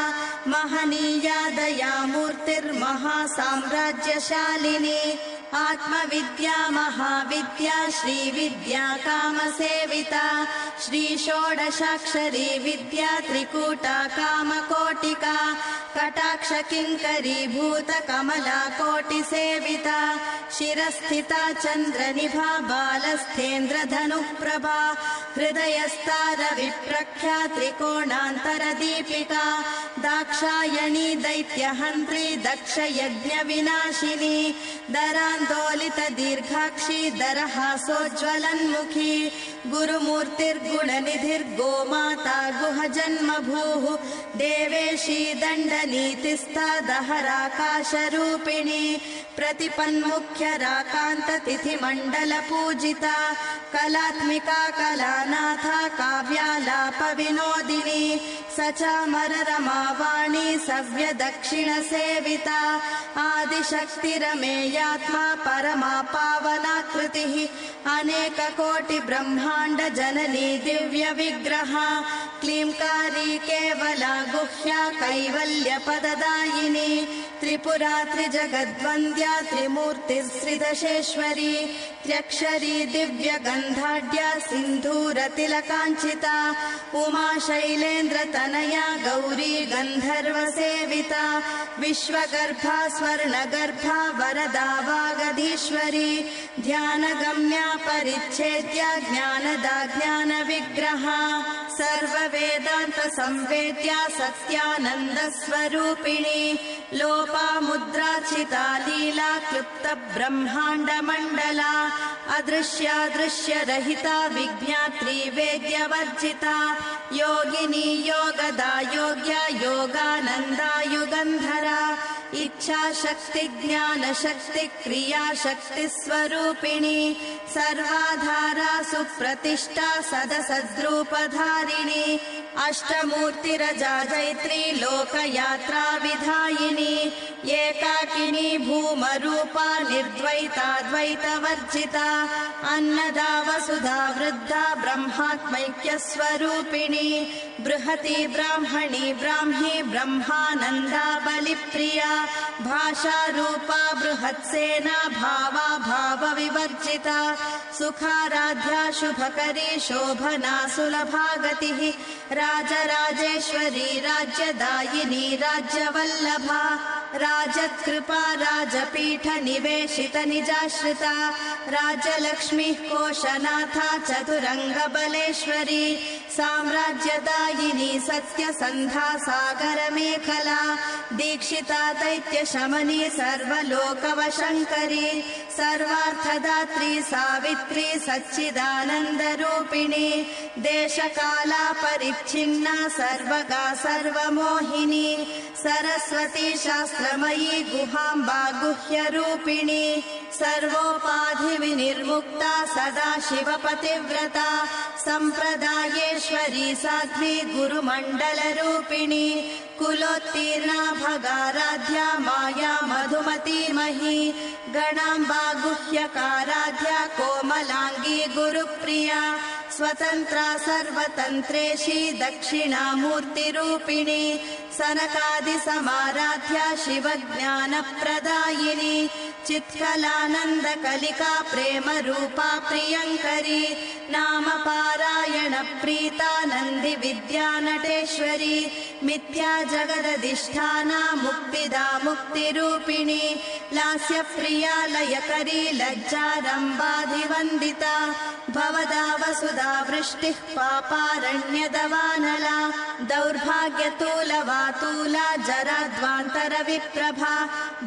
महनीया दयामूर्तिर्महासाम्राज्यशालिनी आत्मविद्या महाविद्या श्रीविद्या कामसेविता श्रीषोडशाक्षरी विद्या त्रिकूटा कामकोटिका कटाक्षकिङ्करीभूत कमला कोटिसेविता शिरस्थिता चन्द्रनिभा बालस्थेन्द्रधनुप्रभा हृदयस्तारविप्रख्या त्रिकोणान्तरदीपिका दाक्षायणी दैत्यहन्त्री दक्षयज्ञविनाशिनी दरान्दोलितदीर्घाक्षी दरहासोज्ज्वलन्मुखी गुरुमूर्तिर्गुणनिधिर्गोमाता गुहजन्मभूः देवेशी दण्डनीतिस्था दहराकाशरूपिणी प्रतिपन्मुख्यराकान्ततिथिमण्डलपूजिता कलात्मिका कलानाथा काव्यालापविनोदिनी सचामररमावाणी सव्यदक्षिणसेविता आदिशक्तिरमेयात्मा परमा पावनाकृतिः अनेककोटिब्रह्माण्ड जननी दिव्यविग्रहा क्लींकारी केवला गुह्या कैवल्यपददायिनी त्रिपुरा त्रिजगद्वन्द्या त्रिमूर्तिश्रीदशेश्वरी त्र्यक्षरी दिव्यगन्धाढ्या सिन्धूरतिलकाञ्चिता उमा शैलेन्द्रतनया गौरी गन्धर्वसेविता विश्वगर्भा स्वर्णगर्भा वरदा वागधीश्वरी ध्यानगम्या परिच्छेद्या ज्ञानदा ज्ञानविग्रहा सर्ववेदान्तसंवेद्या सत्यानन्दस्वरूपिणी लोपामुद्राचिता लीला क्लुप्तब्रह्माण्डमण्डला अदृश्यादृश्यरहिता विज्ञात्री वेद्यवर्जिता योगिनी योगदा योग्या योगानन्दा युगन्धरा इच्छाशक्ति ज्ञानशक्ति क्रियाशक्ति स्वरूपिणी सर्वाधारा सुप्रतिष्ठा सदसद्रूपधारिणी अष्टमूर्तिरजा जैत्री लोकयात्रा विधायिनी एकाकिनी भूमरूपा निर्द्वैताद्वैतवर्जिता अन्नदा वसुधा वृद्धा ब्रह्मात्मैक्यस्वरूपिणी बृहती ब्राह्मणी ब्राह्मी ब्रह्मानन्दा बलिप्रिया भाषारूपा बृहत्सेना भावा भावविवर्जिता सुखाराध्या शुभकरी शोभना सुलभा गतिः राजराजेश्वरी राज्यदायिनी राज्यवल्लभा राजत्कृपा राजपीठ निवेशित निजाश्रिता राजलक्ष्मीः कोशनाथा चतुरङ्गबलेश्वरी साम्राज्यदायिनी सत्यसन्धा सागरमेखला दीक्षिता दैत्यशमनी सर्वलोकवशङ्करी सर्वार्थदात्री सावित्री सच्चिदानन्दरूपिणी देशकाला परिच्छिन्ना सर्वगा सर्वमोहिनी सरस्वती शास्त्रमयी गुहाम्बा गुह्यरूपिणी सर्वोपाधिविनिर्मुक्ता सदा शिवपतिव्रता सम्प्रदायेश्वरी साध्वी गुरुमण्डलरूपिणी कुलोत्तीर्णा भगाराध्या माया मधुमतीमही गणाम्बा गुह्यकाराध्या कोमलाङ्गी गुरुप्रिया स्वतन्त्रा सर्वतन्त्रेशी दक्षिणामूर्तिरूपिणी सनकादिसमाराध्या शिवज्ञानप्रदायिनी चित्कलानन्दकलिका प्रेमरूपा प्रियङ्करी नामपारायणप्रीता नन्दिविद्यानटेश्वरी मिथ्या जगदधिष्ठाना मुक्तिदा मुक्तिरूपिणी लास्यप्रिया लयकरी लज्जारम्बाधिवन्दिता भवदा वसुधा वृष्टिः पापारण्यदवानला दौर्भाग्यतूलवातूला जराध्वान्तरविप्रभा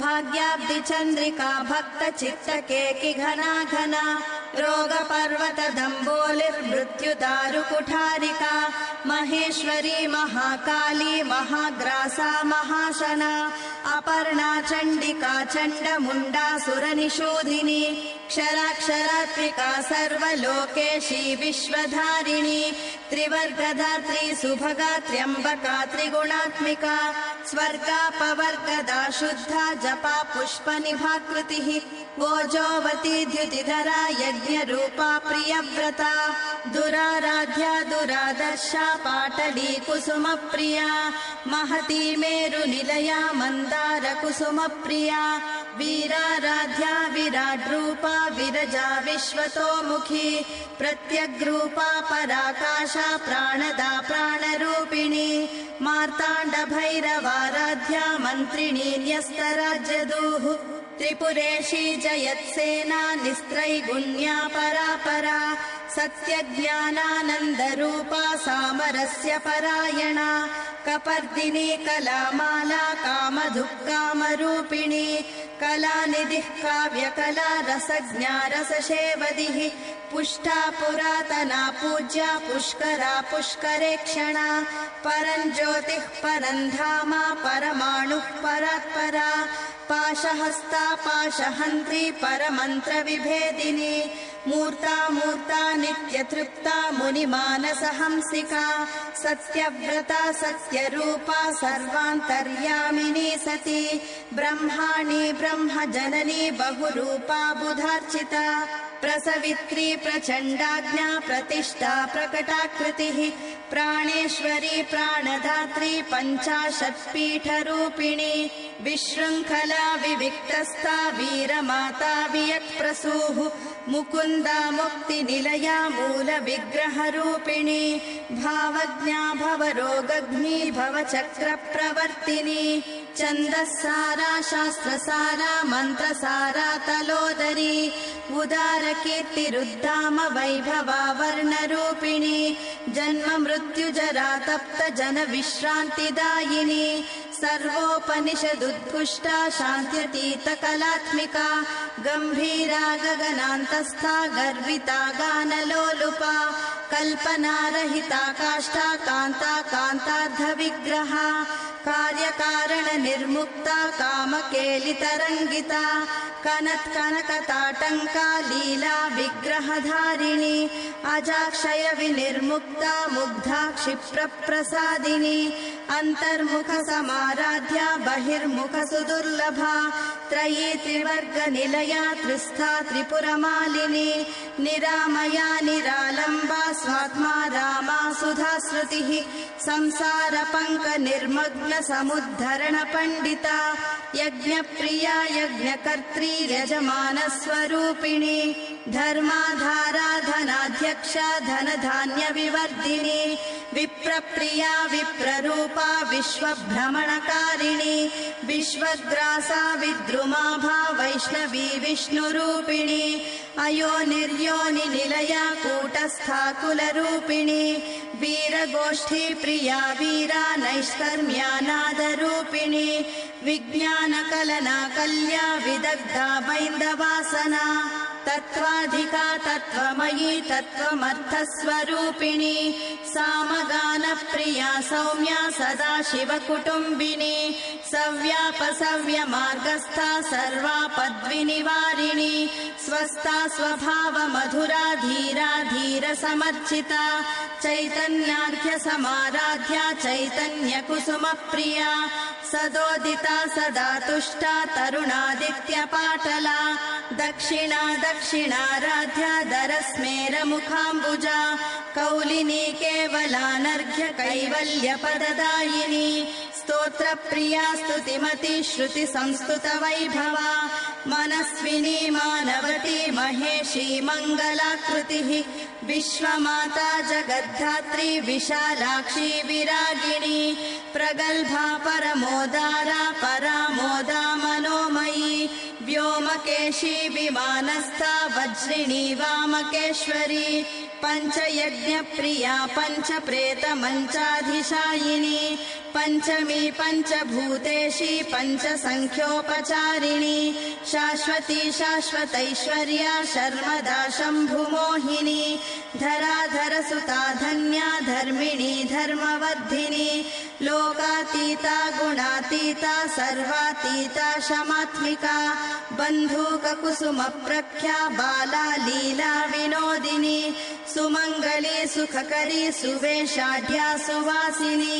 भाग्याब्धिचन्द्रिका भक्तचित्तकेकि घना घना रोगपर्वतदम्बोलिर्मृत्युदारुकुठारिका महेश्वरी महाकाली महाग्रासा महाशना अपर्णा चण्डिका चण्डमुण्डा सुरनिषूधिनी क्षराक्षरात्मिका सर्वलोकेशी विश्वधारिणी त्रिवर्गधात्री सुभगा त्र्यम्बका त्रिगुणात्मिका स्वर्गापवर्गदा शुद्धा जपा पुष्पनिभाकृतिः गोजोवती द्युतिधरा यज्ञरूपा प्रियव्रता दुराराध्या दुरादर्शा पाटली कुसुमप्रिया महती मेरुनिलया मन्दारकुसुमप्रिया वीराराध्या विराड्रूपा विरजा विश्वतोमुखी प्रत्यग्रूपा पराकाशा प्राणदा प्राणरूपिणी मार्ताण्डभैरवाराध्या मन्त्रिणी न्यस्तराज्यदूः त्रिपुरेशी जयत्सेना निस्त्रैगुण्या परापरा सत्यज्ञानानन्दरूपा सामरस्य परायणा कपर्दिनी कलामाला कामधुक्कामरूपिणी कलानिधिः काव्यकला रसज्ञा रससेवदिः पुष्टा पुरातना पूज्या पुष्करा पुष्करेक्षणा परञ्ज्योतिः परन्धामा परमाणुः परात्परा पाशहस्ता पाशहन्त्री परमन्त्रविभेदिनी मूर्ता मूर्ता नित्यतृप्ता मुनिमानसहंसिका सत्यव्रता सत्यरूपा सर्वान्तर्यामिनी सती ब्रह्माणी ब्रह्मजननी बहुरूपा बुधार्चिता प्रसवित्री प्रचण्डाज्ञा प्रतिष्ठा प्रकटाकृतिः प्राणेश्वरी प्राणदात्री पञ्चाशत्पीठरूपिणी विशृङ्खला विविक्तस्था वीरमाता वियक्प्रसूः मुकुन्दा मुक्तिनिलया मूलविग्रहरूपिणी भावज्ञा भवरोगघ्नी भवचक्रप्रवर्तिनी छन्दस्सारा शास्त्रसारा मन्त्रसारा तलोदरी उदारकीर्तिरुद्धाम वैभवा वर्णरूपिणी जन्म मृत्युजरा तप्त जन विश्रान्तिदायिनी सर्वोपनिषदुद्घुष्टा शान्त्यतीत कलात्मिका गम्भीरा गगनान्तस्था गर्विता गानलोलुपा कल्पनारहिता काष्ठा कान्ता कान्तार्धविग्रहा कार्यकारण निर्मुक्ता कामकेलितरङ्गिता कनत्कनकताटङ्का लीला विग्रहधारिणी अजाक्षय विनिर्मुक्ता मुग्धा क्षिप्रप्रसादिनी अन्तर्मुख समाराध्या बहिर्मुख सुदुर्लभा त्रयी त्रिवर्गनिलया त्रिस्था त्रिपुरमालिनी निरामया निरालम्बा स्वात्मा रामा सुधाश्रुतिः संसारपङ्क निर्मग्न समुद्धरण पण्डिता यज्ञप्रिया यज्ञकर्त्री यजमानस्वरूपिणी धर्माधारा धनाध्यक्ष धनधान्यविवर्धिनी विप्रप्रिया विप्ररूपा विश्वभ्रमणकारिणी विश्वग्रासा विद्रुमाभा वैष्णवी विष्णुरूपिणी अयोनिर्योनि निलया कूटस्था कुलरूपिणी वीरगोष्ठी प्रिया वीरा नैष्कर्म्यानादरूपिणी विज्ञानकलना कल्या विदग्धा बैन्दवासना तत्त्वाधिका तत्त्वमयी तत्त्वमर्थस्वरूपिणी सामगानप्रिया सौम्या सदाशिवकुटुम्बिनी सव्यापसव्यमार्गस्था सर्वापद्विनिवारिणी स्वस्था स्वभावमधुरा धीरा धीरसमर्चिता चैतन्यार्घ्यसमाराध्या चैतन्यकुसुमप्रिया सदोदिता सदा तुष्टा तरुणादित्यपाटला दक्षिणा दक्षिणाराध्या दरस्मेरमुखाम्बुजा कौलिनी केवलानर्घ्य कैवल्यपददायिनी स्तोत्रप्रिया स्तुतिमती श्रुतिसंस्तुतवैभवा मनस्विनी मानवती महेशी मङ्गलाकृतिः विश्वमाता जगद्धात्री विशालाक्षी विरागिणी प्रगल्भा परमोदारा परामोदा मनोमयी व्योमकेशी विमानस्था वज्रिणी वामकेश्वरी पञ्चयज्ञप्रिया पञ्चप्रेतमञ्चाधिशायिनी पञ्चमी पञ्चभूतेशी पञ्चसङ्ख्योपचारिणी शाश्वती शाश्वतैश्वर्या शर्मदा शम्भुमोहिनी धराधरसुता धन्या धर्मिणी धर्मवर्धिनी लोकातीता गुणातीता सर्वातीता शमात्मिका बन्धूककुसुमप्रख्या बाला लीला विनोदिनी सुमङ्गली सुखकरी सुवेशाढ्या सुवासिनी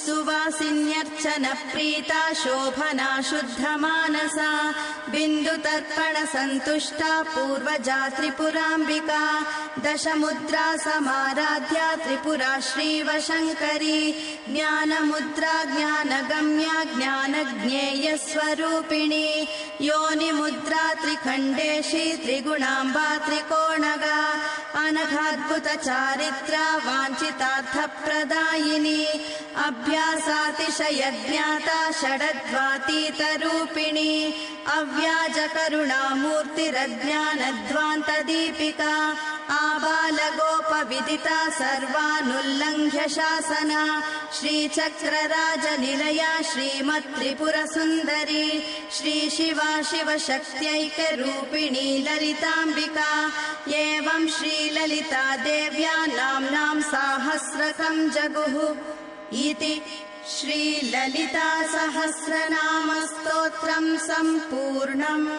सुवासिन्यर्चनप्रीता शोभना शुद्धमानसा बिन्दुतर्पणसन्तुष्टा पूर्वजा त्रिपुराम्बिका दशमुद्रा समाराध्या त्रिपुरा श्रीवशङ्करी ज्ञानमुद्रा ज्ञानगम्या ज्ञानज्ञेयस्वरूपिणी योनिमुद्रा त्रिखण्डेशी त्रिगुणाम्बा त्रिकोणगा अनघाद्भुतचारित्रा वाञ्छितार्थप्रदायिनी अभ्यासातिशयज्ञाता षडद्वातीतरूपिणी अव्याजकरुणामूर्तिरज्ञानध्वान्तदीपिका आबालगोपविदिता सर्वानुल्लङ्घ्य शासना श्रीचक्रराजनिलया श्रीमत्त्रिपुरसुन्दरी श्रीशिवा शिवशक्त्यैकरूपिणी ललिताम्बिका एवं श्रीललिता देव्या नाम्नां साहस्रकं जगुः इति श्रीललिता सहस्रनामस्तोत्रं सम्पूर्णम्।